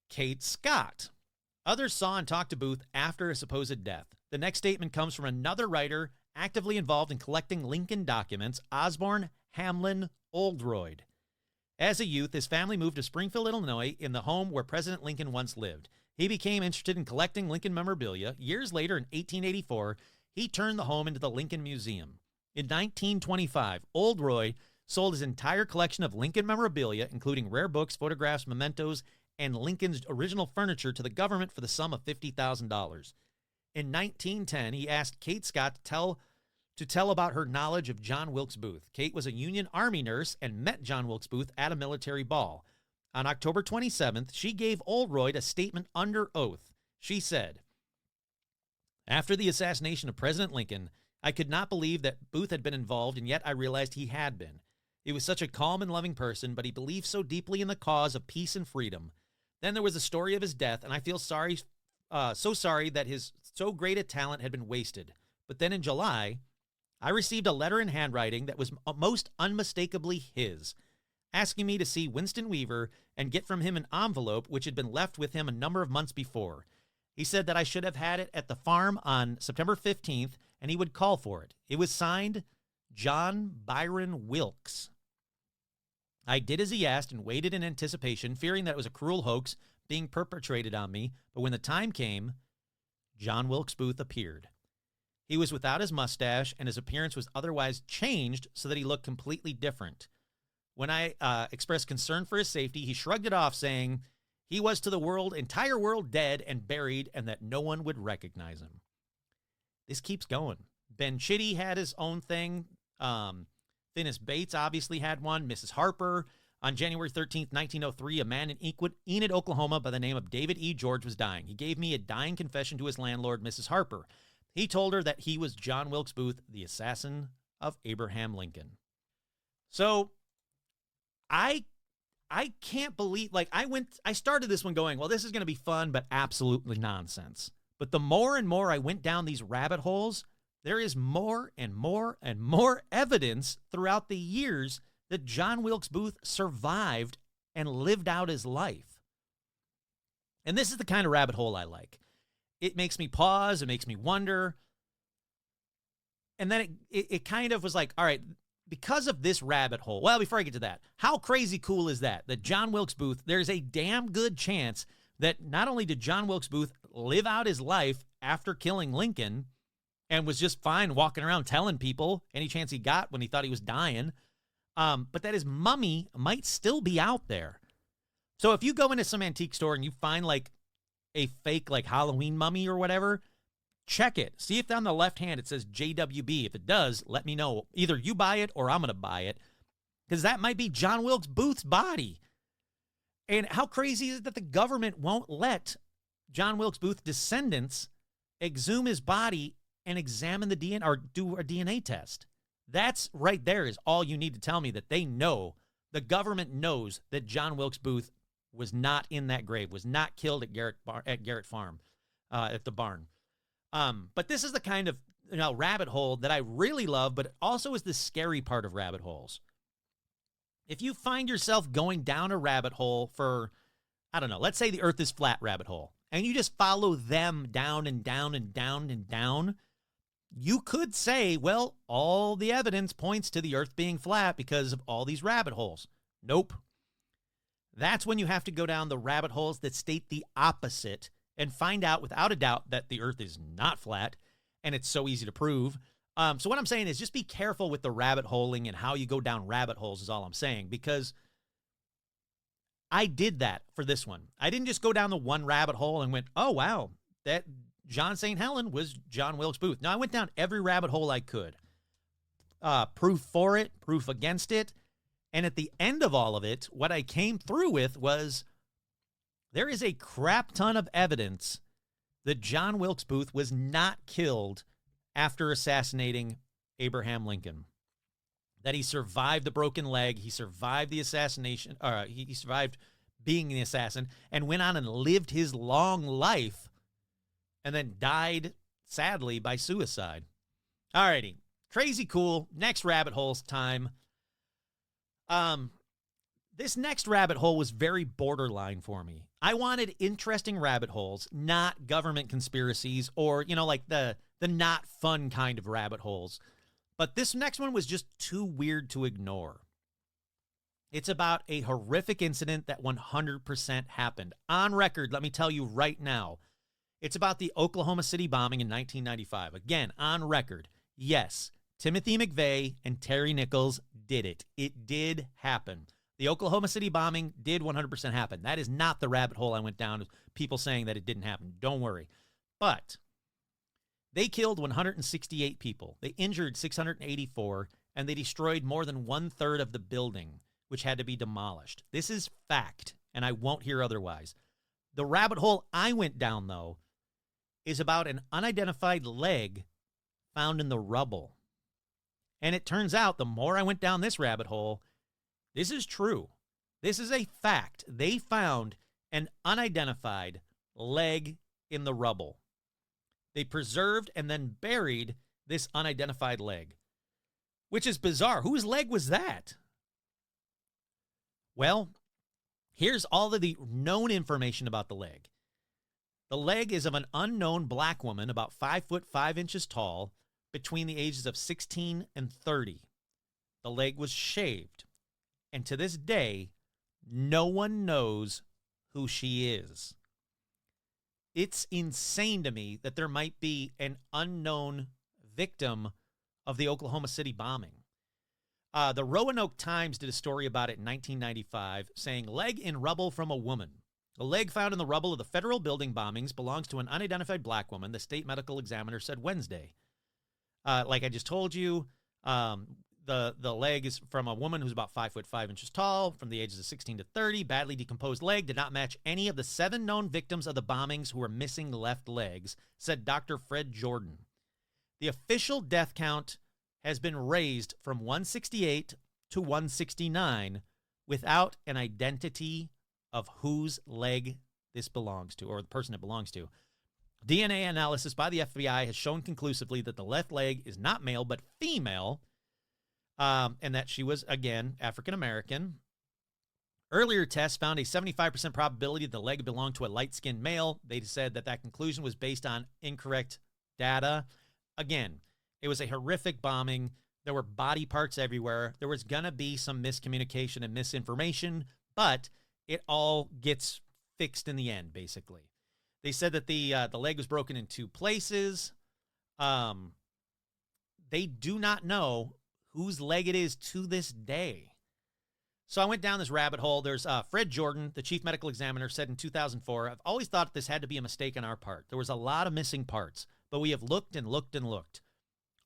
Kate Scott. Others saw and talked to Booth after his supposed death. The next statement comes from another writer actively involved in collecting Lincoln documents, Osborne Hamlin Oldroyd. As a youth, his family moved to Springfield, Illinois, in the home where President Lincoln once lived. He became interested in collecting Lincoln memorabilia. Years later, in 1884, he turned the home into the Lincoln Museum. In 1925, Oldroyd sold his entire collection of Lincoln memorabilia, including rare books, photographs, mementos, and Lincoln's original furniture to the government for the sum of $50,000. In 1910, he asked Kate Scott to tell about her knowledge of John Wilkes Booth. Kate was a Union Army nurse and met John Wilkes Booth at a military ball. On October 27th, she gave Oldroyd a statement under oath. She said, "After the assassination of President Lincoln, I could not believe that Booth had been involved, and yet I realized he had been. He was such a calm and loving person, but he believed so deeply in the cause of peace and freedom. Then there was the story of his death, and I feel so sorry that his so great a talent had been wasted. But then in July, I received a letter in handwriting that was most unmistakably his, asking me to see Winston Weaver and get from him an envelope which had been left with him a number of months before. He said that I should have had it at the farm on September 15th, and he would call for it. It was signed John Byron Wilkes. I did as he asked and waited in anticipation, fearing that it was a cruel hoax being perpetrated on me, but when the time came, John Wilkes Booth appeared. He was without his mustache, and his appearance was otherwise changed so that he looked completely different. When I expressed concern for his safety, he shrugged it off, saying he was to the entire world dead and buried, and that no one would recognize him." This keeps going. Ben Chitty had his own thing. Finis Bates obviously had one. Mrs. Harper. On January 13th, 1903, a man in Enid, Oklahoma by the name of David E. George was dying. He gave me a dying confession to his landlord, Mrs. Harper. He told her that he was John Wilkes Booth, the assassin of Abraham Lincoln. So I can't believe, I started this one going, well, this is going to be fun, but absolutely nonsense. But the more and more I went down these rabbit holes, there is more and more and more evidence throughout the years that John Wilkes Booth survived and lived out his life. And this is the kind of rabbit hole I like. It makes me pause. It makes me wonder. And then it kind of was like, all right, because of this rabbit hole, well, before I get to that, how crazy cool is that? That John Wilkes Booth, there's a damn good chance that not only did John Wilkes Booth live out his life after killing Lincoln and was just fine walking around telling people any chance he got when he thought he was dying, but that his mummy might still be out there. So if you go into some antique store and you find like a fake like Halloween mummy or whatever, check it. See if on the left hand it says JWB. If it does, let me know. Either you buy it or I'm going to buy it, because that might be John Wilkes Booth's body. And how crazy is it that the government won't let John Wilkes Booth descendants exhume his body and examine the DNA or do a DNA test. That's right there is all you need to tell me that they know, the government knows that John Wilkes Booth was not in that grave, was not killed at Garrett Farm, at the barn. But this is the kind of rabbit hole that I really love, but it also is the scary part of rabbit holes. If you find yourself going down a rabbit hole for, I don't know, let's say the earth is flat rabbit hole, and you just follow them down and down and down and down, you could say, well, all the evidence points to the earth being flat because of all these rabbit holes. Nope. That's when you have to go down the rabbit holes that state the opposite and find out without a doubt that the earth is not flat, and it's so easy to prove. So what I'm saying is just be careful with the rabbit holing and how you go down rabbit holes is all I'm saying, because I did that for this one. I didn't just go down the one rabbit hole and went, oh, wow, that John St. Helen was John Wilkes Booth. No, I went down every rabbit hole I could. Proof for it, proof against it. And at the end of all of it, what I came through with was there is a crap ton of evidence that John Wilkes Booth was not killed after assassinating Abraham Lincoln. That he survived the broken leg, he survived the assassination, he survived being the assassin, and went on and lived his long life, and then died, sadly, by suicide. Alrighty, crazy cool. Next rabbit hole's time. This next rabbit hole was very borderline for me. I wanted interesting rabbit holes, not government conspiracies or, like the not fun kind of rabbit holes. But this next one was just too weird to ignore. It's about a horrific incident that 100% happened. On record, let me tell you right now, it's about the Oklahoma City bombing in 1995. Again, on record, yes, Timothy McVeigh and Terry Nichols did it. It did happen. The Oklahoma City bombing did 100% happen. That is not the rabbit hole I went down, people saying that it didn't happen. Don't worry. But they killed 168 people. They injured 684, and they destroyed more than 1/3 of the building, which had to be demolished. This is fact, and I won't hear otherwise. The rabbit hole I went down, though, is about an unidentified leg found in the rubble. And it turns out the more I went down this rabbit hole, this is true. This is a fact. They found an unidentified leg in the rubble. They preserved and then buried this unidentified leg, which is bizarre. Whose leg was that? Well, here's all of the known information about the leg. The leg is of an unknown black woman about 5 foot 5 inches tall, between the ages of 16 and 30. The leg was shaved, and to this day, no one knows who she is. It's insane to me that there might be an unknown victim of the Oklahoma City bombing. The Roanoke Times did a story about it in 1995, saying, leg in rubble from a woman. The leg found in the rubble of the federal building bombings belongs to an unidentified black woman, the state medical examiner said Wednesday. Like I just told you, the leg is from a woman who's about 5 foot 5 inches tall, from the ages of 16 to 30. Badly decomposed leg did not match any of the 7 known victims of the bombings who were missing left legs, said Dr. Fred Jordan. The official death count has been raised from 168 to 169 without an identity of whose leg this belongs to, or the person it belongs to. DNA analysis by the FBI has shown conclusively that the left leg is not male but female, and that she was, again, African-American. Earlier tests found a 75% probability that the leg belonged to a light-skinned male. They said that that conclusion was based on incorrect data. Again, it was a horrific bombing. There were body parts everywhere. There was going to be some miscommunication and misinformation, but it all gets fixed in the end, basically. They said that the leg was broken in 2 places. They do not know whose leg it is to this day. So I went down this rabbit hole. There's Fred Jordan, the chief medical examiner, said in 2004, I've always thought this had to be a mistake on our part. There was a lot of missing parts, but we have looked and looked and looked.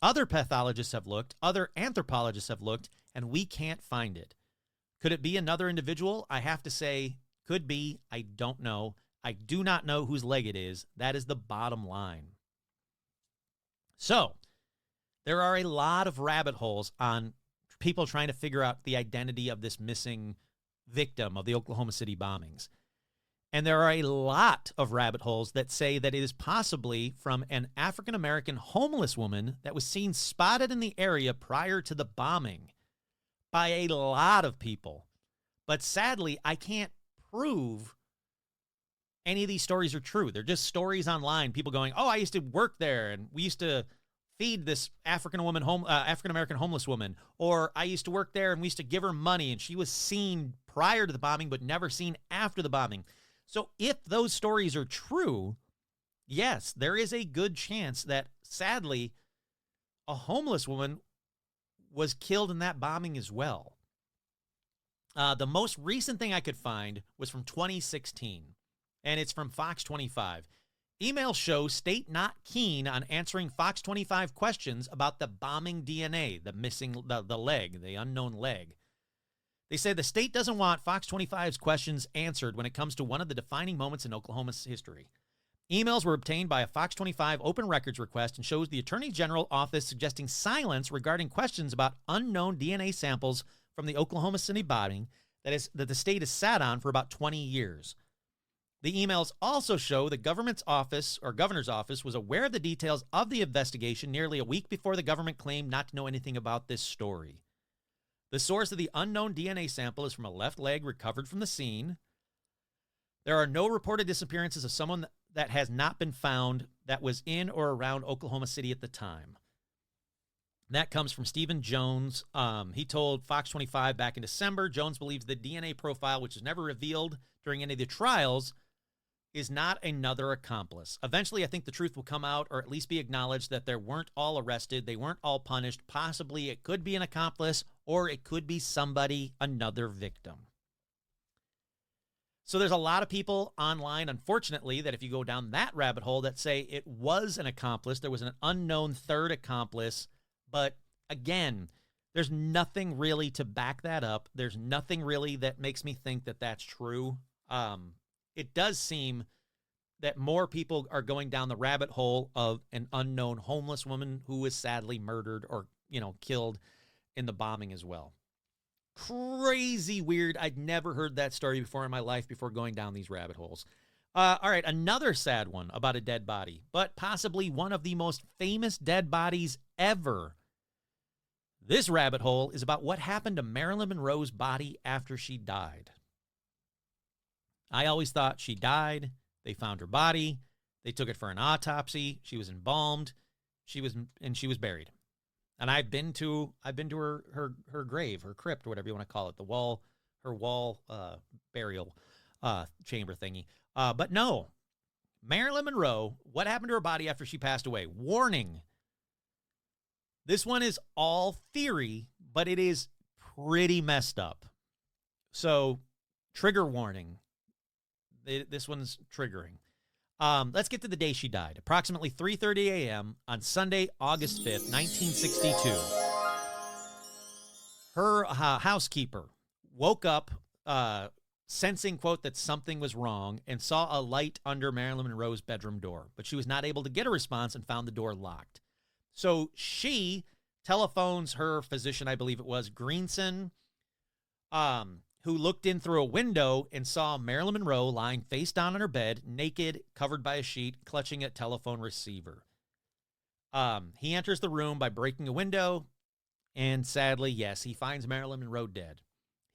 Other pathologists have looked, other anthropologists have looked, and we can't find it. Could it be another individual? I have to say, could be. I don't know. I do not know whose leg it is. That is the bottom line. So there are a lot of rabbit holes on people trying to figure out the identity of this missing victim of the Oklahoma City bombings. And there are a lot of rabbit holes that say that it is possibly from an African-American homeless woman that was seen spotted in the area prior to the bombing by a lot of people. But sadly, I can't prove any of these stories are true. They're just stories online. People going, oh, I used to work there, and we used to feed this African-American homeless woman. Or I used to work there, and we used to give her money, and she was seen prior to the bombing, but never seen after the bombing. So if those stories are true, yes, there is a good chance that, sadly, a homeless woman was killed in that bombing as well. The most recent thing I could find was from 2016, and it's from Fox 25. Emails show state not keen on answering Fox 25 questions about the bombing DNA, the missing, the leg, the unknown leg. They say the state doesn't want Fox 25's questions answered when it comes to one of the defining moments in Oklahoma's history. Emails were obtained by a Fox 25 open records request and shows the Attorney General office suggesting silence regarding questions about unknown DNA samples from the Oklahoma City bombing that the state has sat on for about 20 years. The emails also show the governor's office was aware of the details of the investigation nearly a week before the government claimed not to know anything about this story. The source of the unknown DNA sample is from a left leg recovered from the scene. There are no reported disappearances of someone that has not been found that was in or around Oklahoma City at the time. That comes from Stephen Jones. He told Fox 25 back in December, Jones believes the DNA profile, which was never revealed during any of the trials, is not another accomplice. Eventually, I think the truth will come out, or at least be acknowledged that they weren't all arrested. They weren't all punished. Possibly it could be an accomplice, or it could be somebody, another victim. So there's a lot of people online, unfortunately, that if you go down that rabbit hole, that say it was an accomplice. There was an unknown third accomplice. But again, there's nothing really to back that up. There's nothing really that makes me think that that's true. It does seem that more people are going down the rabbit hole of an unknown homeless woman who was sadly murdered or, killed in the bombing as well. Crazy weird. I'd never heard that story before in my life before going down these rabbit holes. All right, another sad one about a dead body, but possibly one of the most famous dead bodies ever. This rabbit hole is about what happened to Marilyn Monroe's body after she died. I always thought she died. They found her body. They took it for an autopsy. She was embalmed. She was buried. And I've been to her grave, her crypt, whatever you want to call it, her wall burial chamber thingy. But no, Marilyn Monroe, what happened to her body after she passed away? Warning. This one is all theory, but it is pretty messed up. So, trigger warning. This one's triggering. Let's get to the day she died. Approximately 3:30 a.m. on Sunday, August 5th, 1962. Her housekeeper woke up sensing, quote, that something was wrong and saw a light under Marilyn Monroe's bedroom door, but she was not able to get a response and found the door locked. So she telephones her physician, I believe it was, Greenson, who looked in through a window and saw Marilyn Monroe lying face down on her bed, naked, covered by a sheet, clutching a telephone receiver. He enters the room by breaking a window, and sadly, yes, he finds Marilyn Monroe dead.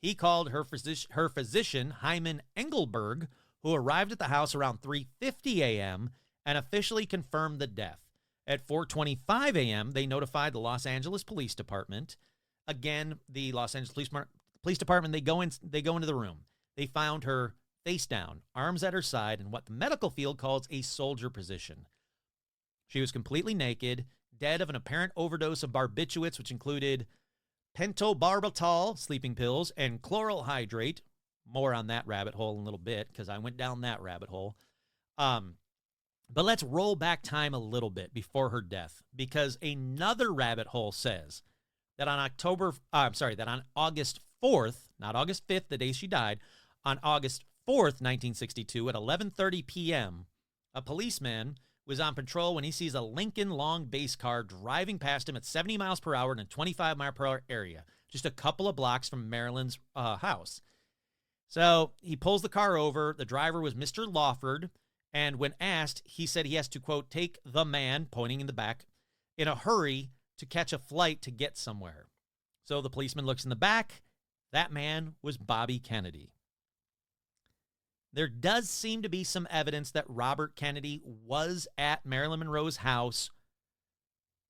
He called her physician, Hyman Engelberg, who arrived at the house around 3:50 a.m. and officially confirmed the death. At 4:25 a.m., they notified the Los Angeles Police Department. Again, the Los Angeles Police Department, they go into the room. They found her face down, arms at her side, in what the medical field calls a soldier position. She was completely naked, dead of an apparent overdose of barbiturates, which included pentobarbital, sleeping pills, and chloral hydrate. More on that rabbit hole in a little bit, because I went down that rabbit hole. But let's roll back time a little bit before her death, because another rabbit hole says that on August 4th, not August 5th, the day she died, on August 4th, 1962, at 11:30 p.m., a policeman was on patrol when he sees a Lincoln Long base car driving past him at 70 miles per hour in a 25-mile-per-hour area, just a couple of blocks from Marilyn's house. So he pulls the car over. The driver was Mr. Lawford, and when asked, he said he has to, quote, take the man, pointing in the back, in a hurry to catch a flight to get somewhere. So the policeman looks in the back. That man was Bobby Kennedy. There does seem to be some evidence that Robert Kennedy was at Marilyn Monroe's house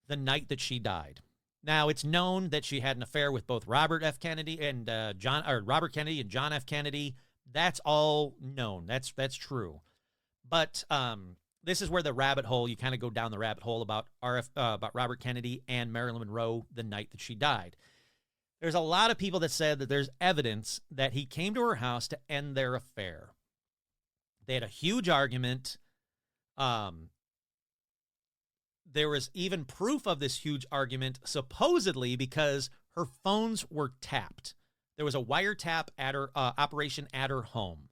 the night that she died. Now, it's known that she had an affair with both Robert F. Kennedy and Robert Kennedy and John F. Kennedy. That's all known. That's true. But this is where the rabbit hole, you kind of go down the rabbit hole about Robert Kennedy and Marilyn Monroe the night that she died. There's a lot of people that said that there's evidence that he came to her house to end their affair. They had a huge argument. There was even proof of this huge argument, supposedly because her phones were tapped. There was a wiretap at her operation at her home.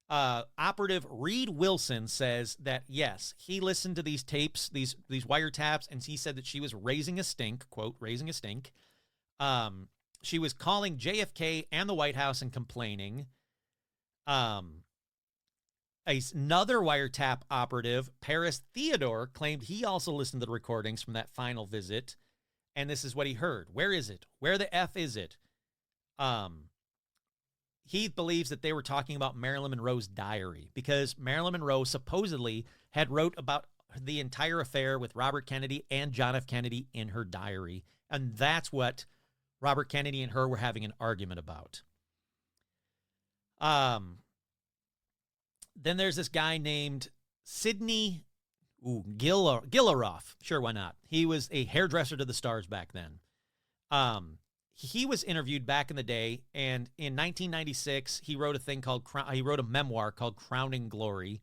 Operative Reed Wilson says that, yes, he listened to these tapes, these wiretaps, and he said that she was raising a stink, quote, raising a stink. She was calling JFK and the White House and complaining. Another wiretap operative, Paris Theodore, claimed he also listened to the recordings from that final visit, and this is what he heard. Where is it? Where the F is it? He believes that they were talking about Marilyn Monroe's diary, because Marilyn Monroe supposedly had wrote about the entire affair with Robert Kennedy and John F. Kennedy in her diary, and that's what Robert Kennedy and her were having an argument about. Then there's this guy named Sidney Gilleroff. Sure, why not? He was a hairdresser to the stars back then. He was interviewed back in the day, and in 1996, he wrote a memoir called Crowning Glory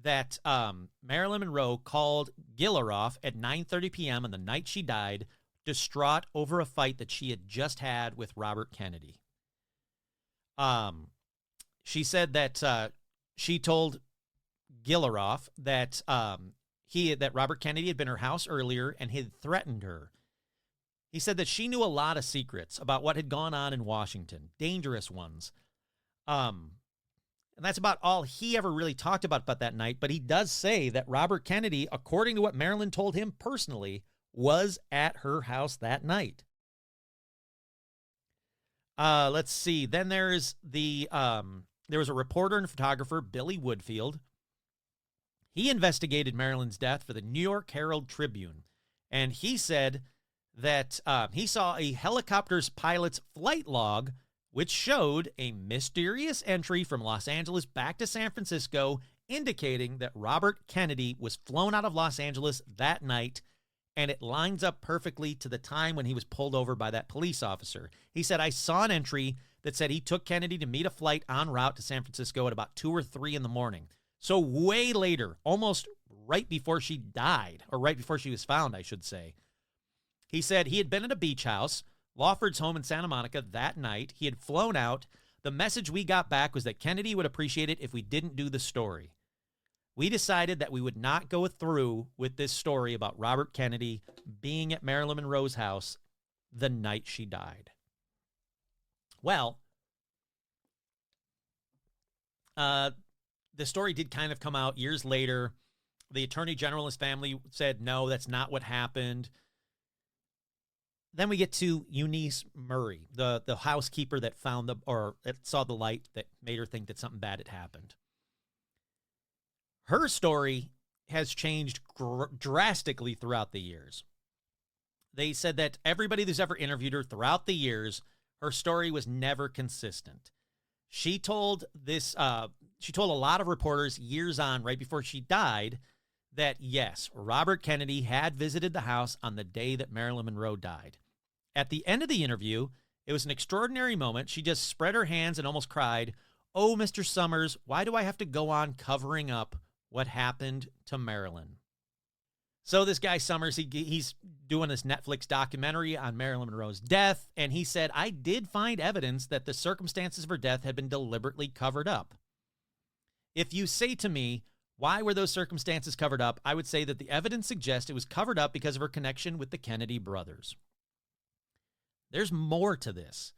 that Marilyn Monroe called Gilleroff at 9:30 p.m. on the night she died, distraught over a fight that she had just had with Robert Kennedy. She said that she told Gilleroff that that Robert Kennedy had been at her house earlier and had threatened her. He said that she knew a lot of secrets about what had gone on in Washington, dangerous ones. And that's about all he ever really talked about that night. But he does say that Robert Kennedy, according to what Marilyn told him personally, was at her house that night. Let's see. Then there's there was a reporter and photographer, Billy Woodfield. He investigated Marilyn's death for the New York Herald Tribune, and he said that he saw a helicopter's pilot's flight log, which showed a mysterious entry from Los Angeles back to San Francisco, indicating that Robert Kennedy was flown out of Los Angeles that night, and it lines up perfectly to the time when he was pulled over by that police officer. He said, I saw an entry that said he took Kennedy to meet a flight en route to San Francisco at about 2 or 3 in the morning. So way later, almost right before she died, or right before she was found, I should say. He said he had been at a beach house, Lawford's home in Santa Monica, that night. He had flown out. The message we got back was that Kennedy would appreciate it if we didn't do the story. We decided that we would not go through with this story about Robert Kennedy being at Marilyn Monroe's house the night she died. Well, the story did kind of come out years later. The Attorney General and his family said, no, that's not what happened. Then we get to Eunice Murray, the housekeeper that found that saw the light that made her think that something bad had happened. Her story has changed drastically throughout the years. They said that everybody who's ever interviewed her throughout the years, her story was never consistent. She told a lot of reporters years on, right before she died, that yes, Robert Kennedy had visited the house on the day that Marilyn Monroe died. At the end of the interview, it was an extraordinary moment. She just spread her hands and almost cried, "Oh, Mr. Summers, why do I have to go on covering up what happened to Marilyn?" So this guy Summers, he's doing this Netflix documentary on Marilyn Monroe's death, and he said, I did find evidence that the circumstances of her death had been deliberately covered up. If you say to me, Why were those circumstances covered up? I would say that the evidence suggests it was covered up because of her connection with the Kennedy brothers. There's more to this.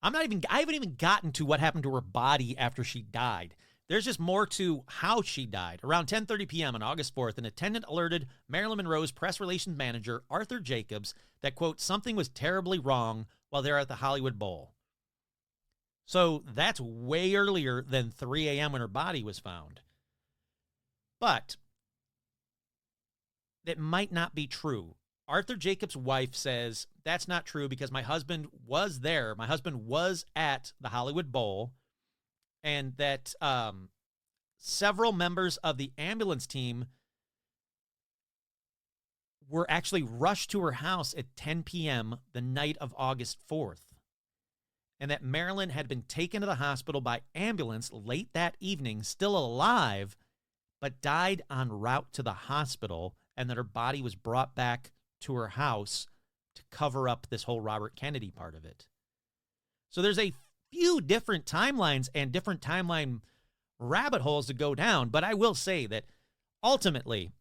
I haven't even gotten to what happened to her body after she died. There's just more to how she died. Around 10:30 p.m. on August 4th, an attendant alerted Marilyn Monroe's press relations manager, Arthur Jacobs, that, quote, something was terribly wrong while they're at the Hollywood Bowl. So that's way earlier than 3 a.m. when her body was found. But that might not be true. Arthur Jacobs' wife says, that's not true because my husband was there. My husband was at the Hollywood Bowl, and that several members of the ambulance team were actually rushed to her house at 10 p.m. the night of August 4th, and that Marilyn had been taken to the hospital by ambulance late that evening, still alive, but died en route to the hospital, and that her body was brought back to her house to cover up this whole Robert Kennedy part of it. So there's a few different timelines and different timeline rabbit holes to go down, but I will say that ultimately,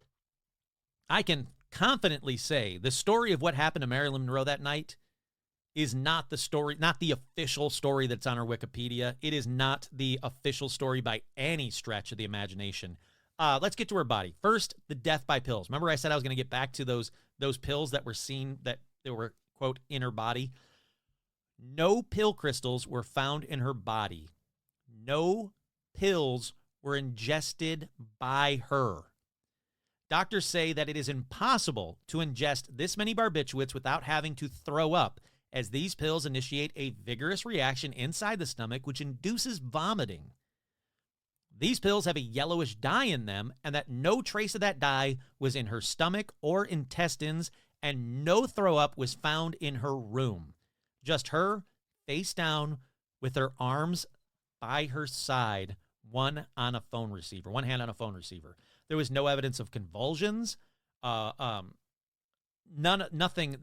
I can confidently say the story of what happened to Marilyn Monroe that night is not the story, not the official story that's on her Wikipedia. It is not the official story by any stretch of the imagination. Let's get to her body. First, the death by pills. Remember I said I was going to get back to those pills that were seen, that they were, quote, in her body? No pill crystals were found in her body. No pills were ingested by her. Doctors say that it is impossible to ingest this many barbiturates without having to throw up, as these pills initiate a vigorous reaction inside the stomach which induces vomiting. These pills have a yellowish dye in them, and that no trace of that dye was in her stomach or intestines, and no throw up was found in her room. Just her, face down, with her arms by her side, one hand on a phone receiver. There was no evidence of convulsions, nothing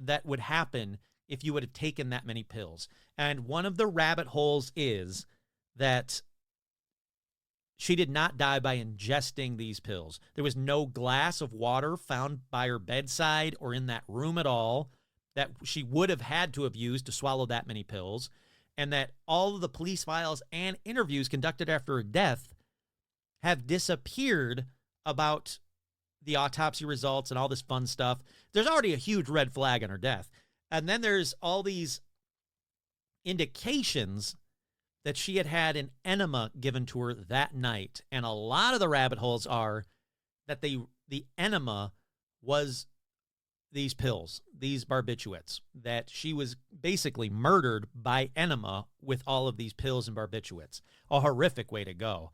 that would happen if you would have taken that many pills. And one of the rabbit holes is that she did not die by ingesting these pills. There was no glass of water found by her bedside or in that room at all that she would have had to have used to swallow that many pills, and that all of the police files and interviews conducted after her death have disappeared about the autopsy results and all this fun stuff. There's already a huge red flag on her death. And then there's all these indications that she had had an enema given to her that night. And a lot of the rabbit holes are that the enema was these pills, these barbiturates, that she was basically murdered by enema with all of these pills and barbiturates. A horrific way to go.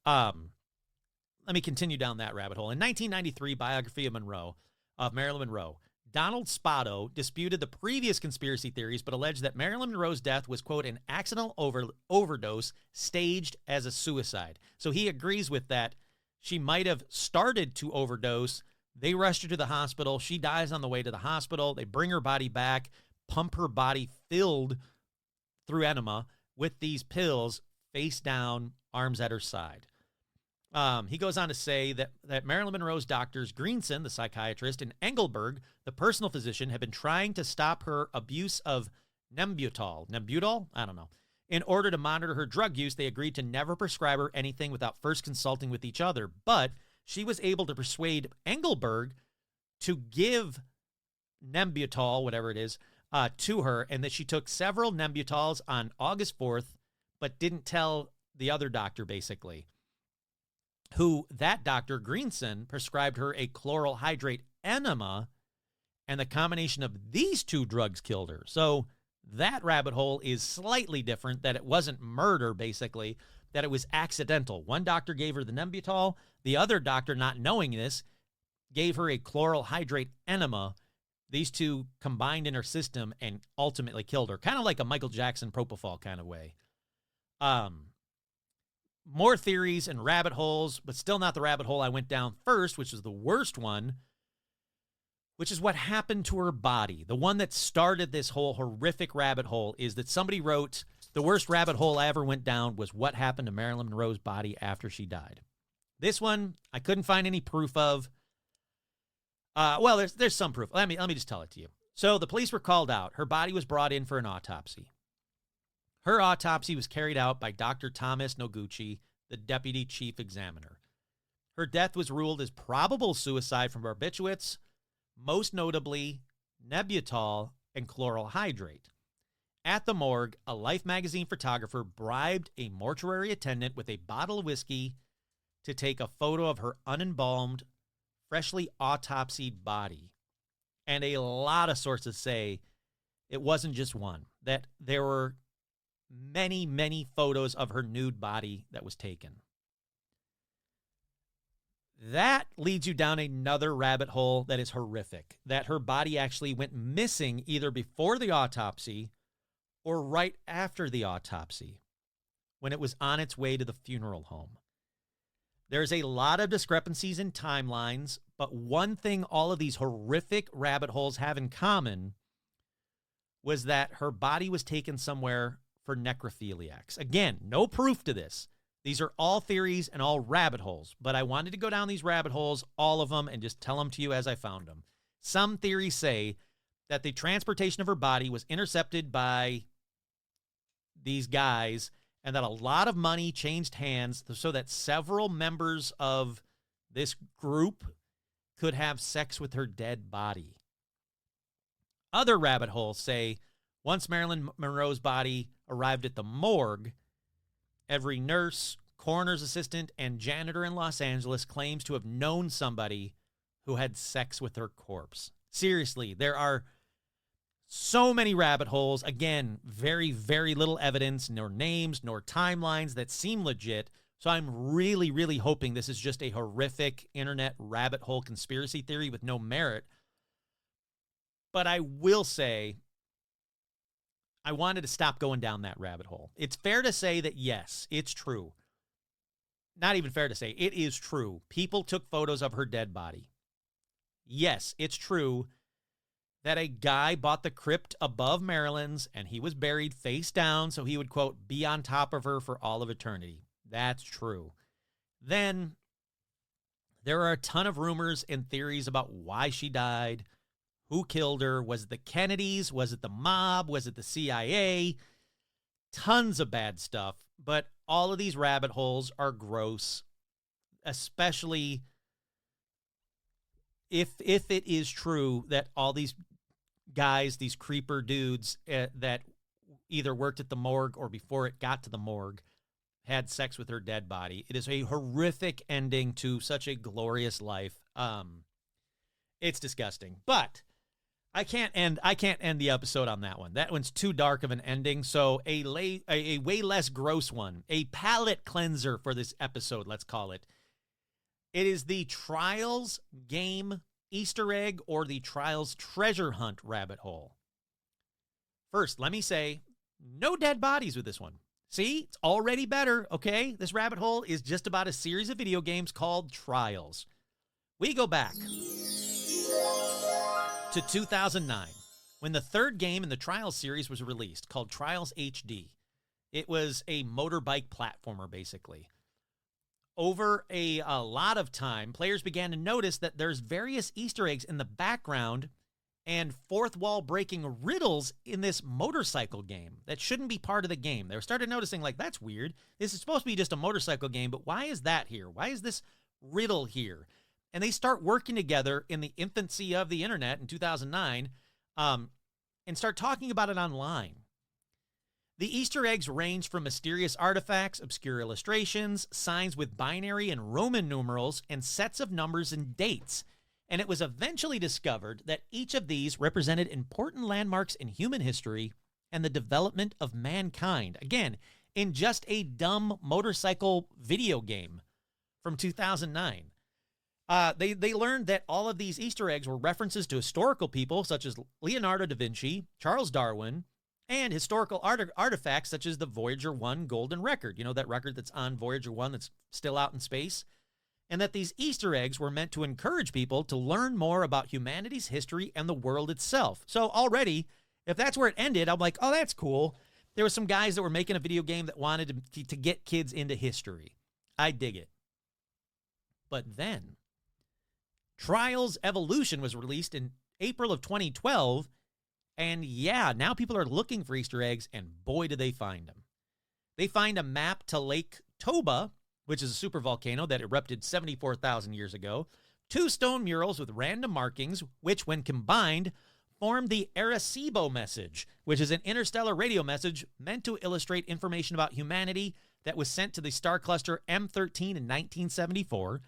Let me continue down that rabbit hole. In 1993, biography of Marilyn Monroe, Donald Spotto disputed the previous conspiracy theories, but alleged that Marilyn Monroe's death was, quote, an accidental overdose staged as a suicide. So he agrees with that. She might have started to overdose. They rushed her to the hospital. She dies on the way to the hospital. They bring her body back, pump her body filled through enema with these pills, face down, arms at her side. He goes on to say that Marilyn Monroe's doctors, Greenson, the psychiatrist, and Engelberg, the personal physician, have been trying to stop her abuse of Nembutal? I don't know. In order to monitor her drug use, they agreed to never prescribe her anything without first consulting with each other. But she was able to persuade Engelberg to give Nembutal, whatever it is, to her, and that she took several Nembutals on August 4th, but didn't tell the other doctor, basically, who that doctor, Greenson, prescribed her a chloral hydrate enema, and the combination of these two drugs killed her. So that rabbit hole is slightly different, that it wasn't murder, basically, that it was accidental. One doctor gave her the Nembutal. The other doctor, not knowing this, gave her a chloral hydrate enema. These two combined in her system and ultimately killed her, kind of like a Michael Jackson propofol kind of way. More theories and rabbit holes, but still not the rabbit hole I went down first, which was the worst one, which is what happened to her body. The one that started this whole horrific rabbit hole is that somebody wrote, the worst rabbit hole I ever went down was what happened to Marilyn Monroe's body after she died. This one, I couldn't find any proof of. Well, there's some proof. Let me just tell it to you. So the police were called out. Her body was brought in for an autopsy. Her autopsy was carried out by Dr. Thomas Noguchi, the deputy chief examiner. Her death was ruled as probable suicide from barbiturates, most notably Nembutal and chloral hydrate. At the morgue, a Life magazine photographer bribed a mortuary attendant with a bottle of whiskey to take a photo of her unembalmed, freshly autopsied body. And a lot of sources say it wasn't just one, that there were many, many photos of her nude body that was taken. That leads you down another rabbit hole that is horrific, that her body actually went missing either before the autopsy or right after the autopsy, when it was on its way to the funeral home. There's a lot of discrepancies in timelines, but one thing all of these horrific rabbit holes have in common was that her body was taken somewhere for necrophiliacs. Again, no proof to this. These are all theories and all rabbit holes, but I wanted to go down these rabbit holes, all of them, and just tell them to you as I found them. Some theories say that the transportation of her body was intercepted by these guys and that a lot of money changed hands so that several members of this group could have sex with her dead body. Other rabbit holes say once Marilyn Monroe's body arrived at the morgue, every nurse, coroner's assistant, and janitor in Los Angeles claims to have known somebody who had sex with her corpse. Seriously, there are so many rabbit holes. Again, very, very little evidence, nor names, nor timelines that seem legit. So I'm really, really hoping this is just a horrific internet rabbit hole conspiracy theory with no merit. But I will say, I wanted to stop going down that rabbit hole. It's fair to say that, yes, it's true. Not even fair to say, it is true. People took photos of her dead body. Yes, it's true that a guy bought the crypt above Marilyn's and he was buried face down so he would, quote, be on top of her for all of eternity. That's true. Then there are a ton of rumors and theories about why she died. Who killed her? Was it the Kennedys? Was it the mob? Was it the CIA? Tons of bad stuff. But all of these rabbit holes are gross, especially if it is true that all these guys, these creeper dudes that either worked at the morgue or before it got to the morgue, had sex with her dead body. It is a horrific ending to such a glorious life. It's disgusting. But I can't end the episode on that one. That one's too dark of an ending. So a way less gross one, a palate cleanser for this episode, let's call it. It is the Trials game Easter egg or the Trials treasure hunt rabbit hole. First, let me say, no dead bodies with this one. See, it's already better, okay? This rabbit hole is just about a series of video games called Trials. We go back to 2009, when the third game in the Trials series was released, called Trials HD. It was a motorbike platformer, basically. Over a lot of time, players began to notice that there's various Easter eggs in the background and fourth wall breaking riddles in this motorcycle game that shouldn't be part of the game. They started noticing, like, that's weird. This is supposed to be just a motorcycle game, but why is that here? Why is this riddle here? And they start working together in the infancy of the internet in 2009 and start talking about it online. The Easter eggs range from mysterious artifacts, obscure illustrations, signs with binary and Roman numerals, and sets of numbers and dates. And it was eventually discovered that each of these represented important landmarks in human history and the development of mankind. Again, in just a dumb motorcycle video game from 2009. They learned that all of these Easter eggs were references to historical people such as Leonardo da Vinci, Charles Darwin, and historical artifacts such as the Voyager 1 golden record. You know, that record that's on Voyager 1 that's still out in space? And that these Easter eggs were meant to encourage people to learn more about humanity's history and the world itself. So already, if that's where it ended, I'm like, oh, that's cool. There were some guys that were making a video game that wanted to get kids into history. I dig it. But then, Trials Evolution was released in April of 2012, and yeah, now people are looking for Easter eggs, and boy, do they find them. They find a map to Lake Toba, which is a supervolcano that erupted 74,000 years ago, 2 stone murals with random markings, which, when combined, form the Arecibo message, which is an interstellar radio message meant to illustrate information about humanity that was sent to the star cluster M13 in 1974.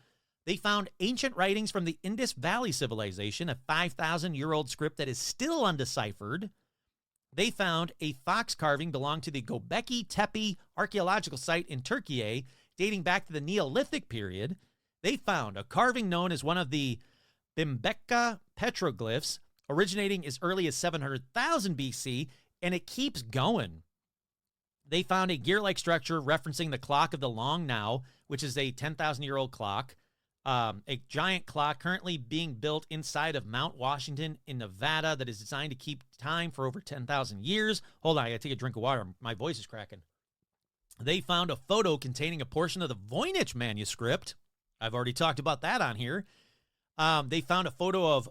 They found ancient writings from the Indus Valley Civilization, a 5,000-year-old script that is still undeciphered. They found a fox carving belonging to the Göbekli Tepe archaeological site in Turkey, dating back to the Neolithic period. They found a carving known as one of the Bimbeca petroglyphs, originating as early as 700,000 BC, and it keeps going. They found a gear-like structure referencing the Clock of the Long Now, which is a 10,000-year-old clock. A giant clock currently being built inside of Mount Washington in Nevada that is designed to keep time for over 10,000 years. Hold on, I gotta take a drink of water. My voice is cracking. They found a photo containing a portion of the Voynich manuscript. I've already talked about that on here. They found a photo of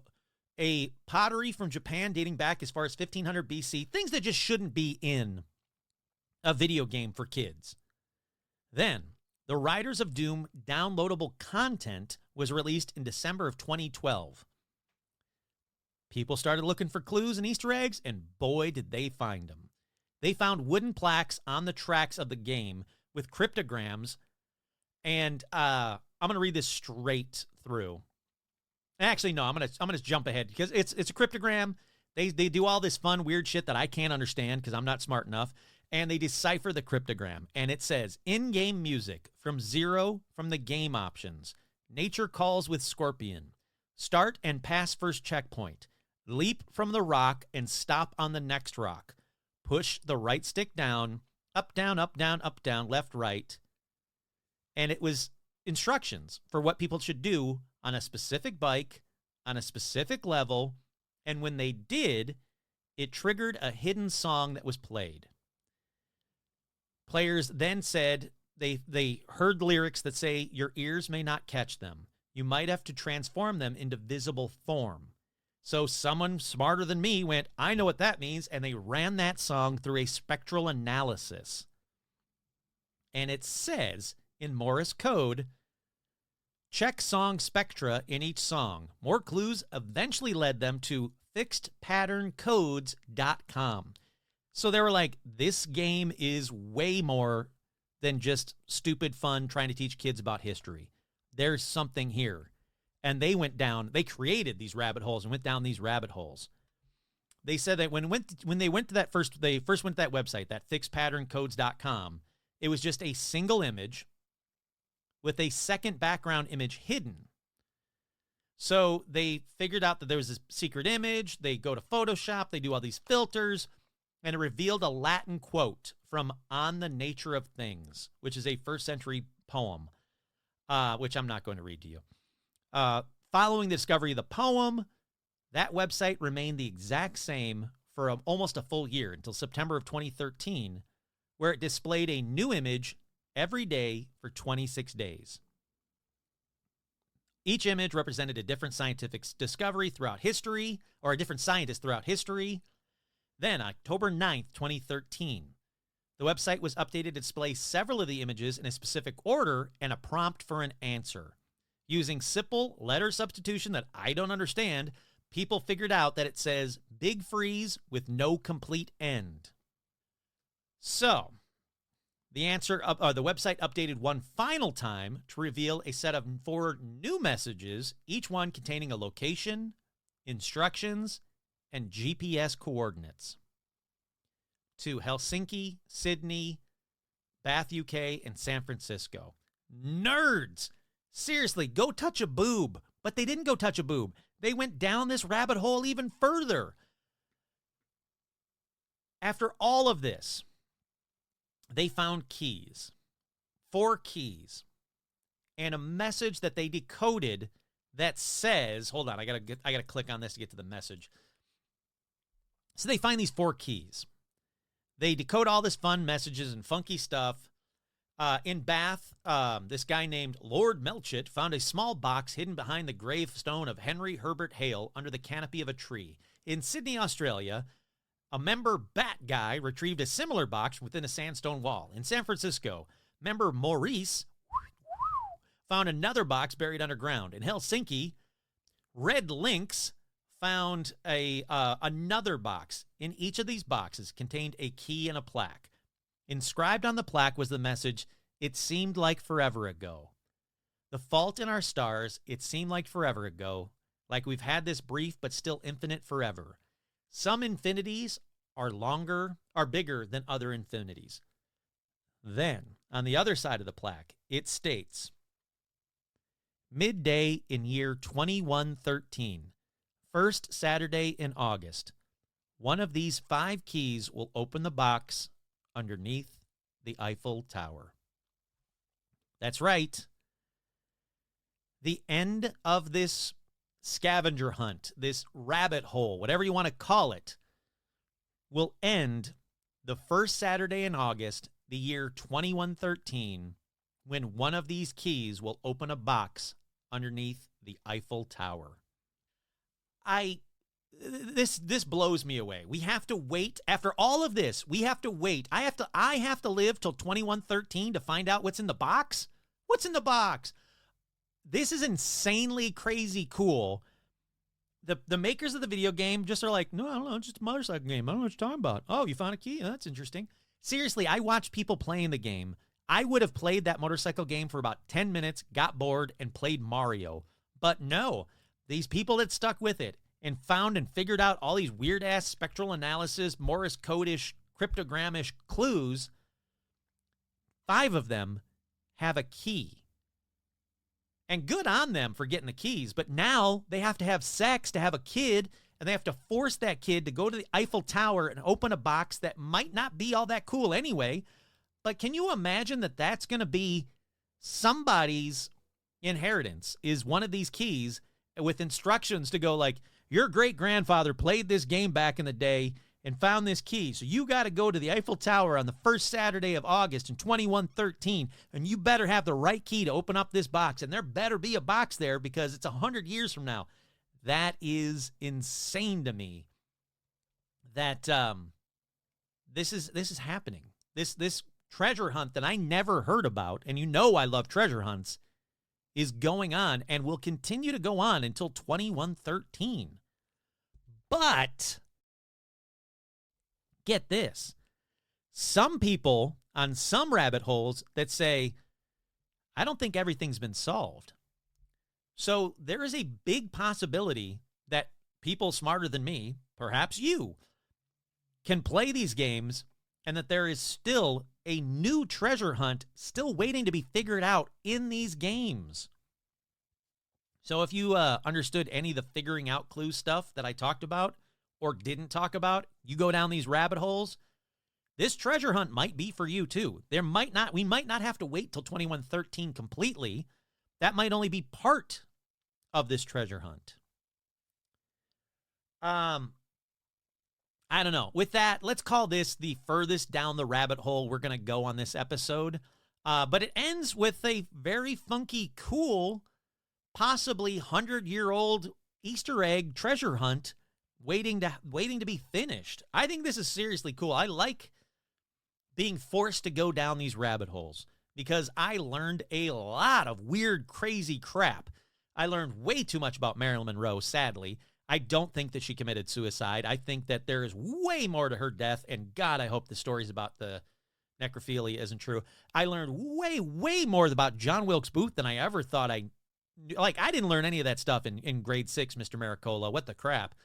a pottery from Japan dating back as far as 1500 BC, things that just shouldn't be in a video game for kids. Then, the Riders of Doom downloadable content was released in December of 2012. People started looking for clues and Easter eggs, and boy, did they find them. They found wooden plaques on the tracks of the game with cryptograms, and I'm going to read this straight through. Actually, no, I'm gonna jump ahead because it's a cryptogram. They do all this fun, weird shit that I can't understand because I'm not smart enough. And they decipher the cryptogram. And it says, in-game music from Zero from the game options. Nature calls with Scorpion. Start and pass first checkpoint. Leap from the rock and stop on the next rock. Push the right stick down, up, down, up, down, up, down, left, right. And it was instructions for what people should do on a specific bike, on a specific level. And when they did, it triggered a hidden song that was played. Players then said they heard lyrics that say, your ears may not catch them. You might have to transform them into visible form. So someone smarter than me went, I know what that means, and they ran that song through a spectral analysis. And it says in Morse code, check song spectra in each song. More clues eventually led them to fixedpatterncodes.com. So they were like, this game is way more than just stupid fun trying to teach kids about history. There's something here. And they went down, they created these rabbit holes and went down these rabbit holes. They said that when they first went to that website, that fixedpatterncodes.com, it was just a single image with a second background image hidden. So they figured out that there was this secret image. They go to Photoshop, they do all these filters, and it revealed a Latin quote from On the Nature of Things, which is a first century poem, which I'm not going to read to you. Following the discovery of the poem, that website remained the exact same for almost a full year until September of 2013, where it displayed a new image every day for 26 days. Each image represented a different scientific discovery throughout history, or a different scientist throughout history. Then, October 9th, 2013, the website was updated to display several of the images in a specific order and a prompt for an answer. Using simple letter substitution that I don't understand, people figured out that it says big freeze with no complete end. So, the website updated one final time to reveal a set of 4 new messages, each one containing a location, instructions, and GPS coordinates to Helsinki, Sydney, Bath, UK, and San Francisco. Nerds! Seriously, go touch a boob. But they didn't go touch a boob. They went down this rabbit hole even further. After all of this, they found keys, 4 keys, and a message that they decoded that says, hold on, I gotta click on this to get to the message. So they find these 4 keys. They decode all this fun messages and funky stuff. In Bath, this guy named Lord Melchett found a small box hidden behind the gravestone of Henry Herbert Hale under the canopy of a tree. In Sydney, Australia, a member Bat Guy retrieved a similar box within a sandstone wall. In San Francisco, member Maurice found another box buried underground. In Helsinki, Red Lynx found another box. In each of these boxes contained a key and a plaque. Inscribed on the plaque was the message, "It seemed like forever ago. The fault in our stars, it seemed like forever ago, like we've had this brief but still infinite forever. Some infinities are bigger than other infinities." Then, on the other side of the plaque, it states, "Midday in year 2113, first Saturday in August, one of these 5 keys will open the box underneath the Eiffel Tower." That's right. The end of this scavenger hunt, this rabbit hole, whatever you want to call it, will end the first Saturday in August, the year 2113, when one of these keys will open a box underneath the Eiffel Tower. This blows me away. We have to wait. After all of this, we have to wait. I have to live till 2113 to find out what's in the box? What's in the box? This is insanely crazy cool. The makers of the video game just are like, "No, I don't know, it's just a motorcycle game. I don't know what you're talking about. Oh, you found a key? That's interesting." Seriously, I watched people playing the game. I would have played that motorcycle game for about 10 minutes, got bored, and played Mario. But no, these people that stuck with it and found and figured out all these weird-ass spectral analysis, Morse code-ish, cryptogram-ish clues, 5 of them have a key. And good on them for getting the keys, but now they have to have sex to have a kid, and they have to force that kid to go to the Eiffel Tower and open a box that might not be all that cool anyway. But can you imagine that that's going to be somebody's inheritance, is one of these keys with instructions to go like, "Your great-grandfather played this game back in the day and found this key, so you got to go to the Eiffel Tower on the first Saturday of August in 2113, and you better have the right key to open up this box, and there better be a box there because it's 100 years from now." That is insane to me that this is happening. This treasure hunt that I never heard about, and you know I love treasure hunts, is going on and will continue to go on until 2113. But get this. Some people on some rabbit holes that say, "I don't think everything's been solved." So there is a big possibility that people smarter than me, perhaps you, can play these games and that there is still a new treasure hunt still waiting to be figured out in these games. So if you understood any of the figuring out clue stuff that I talked about or didn't talk about, you go down these rabbit holes, this treasure hunt might be for you too. We might not have to wait till 2113 completely. That might only be part of this treasure hunt. I don't know. With that, let's call this the furthest down the rabbit hole we're going to go on this episode. But it ends with a very funky, cool, possibly 100-year-old Easter egg treasure hunt waiting to be finished. I think this is seriously cool. I like being forced to go down these rabbit holes because I learned a lot of weird, crazy crap. I learned way too much about Marilyn Monroe, sadly. I don't think that she committed suicide. I think that there is way more to her death, and God, I hope the stories about the necrophilia isn't true. I learned way, way more about John Wilkes Booth than I ever thought I knew. Like, I didn't learn any of that stuff in grade 6, Mr. Maricola. What the crap?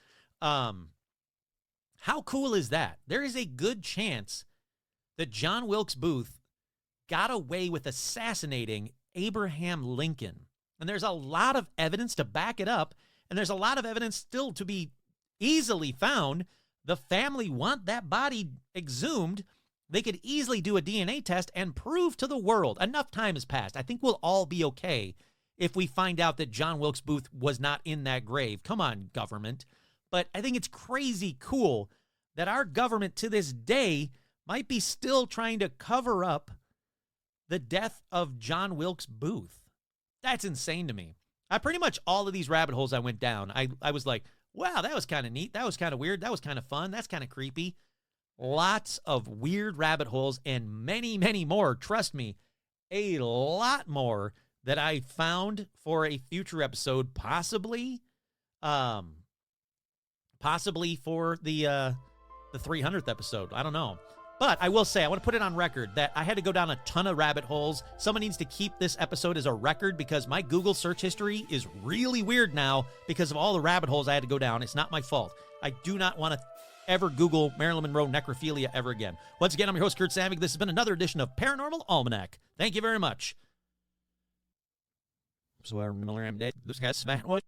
How cool is that? There is a good chance that John Wilkes Booth got away with assassinating Abraham Lincoln. And there's a lot of evidence to back it up, and there's a lot of evidence still to be easily found. The family want that body exhumed. They could easily do a DNA test and prove to the world. Enough time has passed. I think we'll all be okay if we find out that John Wilkes Booth was not in that grave. Come on, government. But I think it's crazy cool that our government to this day might be still trying to cover up the death of John Wilkes Booth. That's insane to me. Pretty much all of these rabbit holes I went down, I was like, wow, that was kind of neat. That was kind of weird. That was kind of fun. That's kind of creepy. Lots of weird rabbit holes and many, many more. Trust me, a lot more that I found for a future episode, possibly for the 300th episode. I don't know. But I will say, I want to put it on record that I had to go down a ton of rabbit holes. Someone needs to keep this episode as a record because my Google search history is really weird now because of all the rabbit holes I had to go down. It's not my fault. I do not want to ever Google Marilyn Monroe necrophilia ever again. Once again, I'm your host, Kurt Savig. This has been another edition of Paranormal Almanac. Thank you very much. So I remember this guy's what?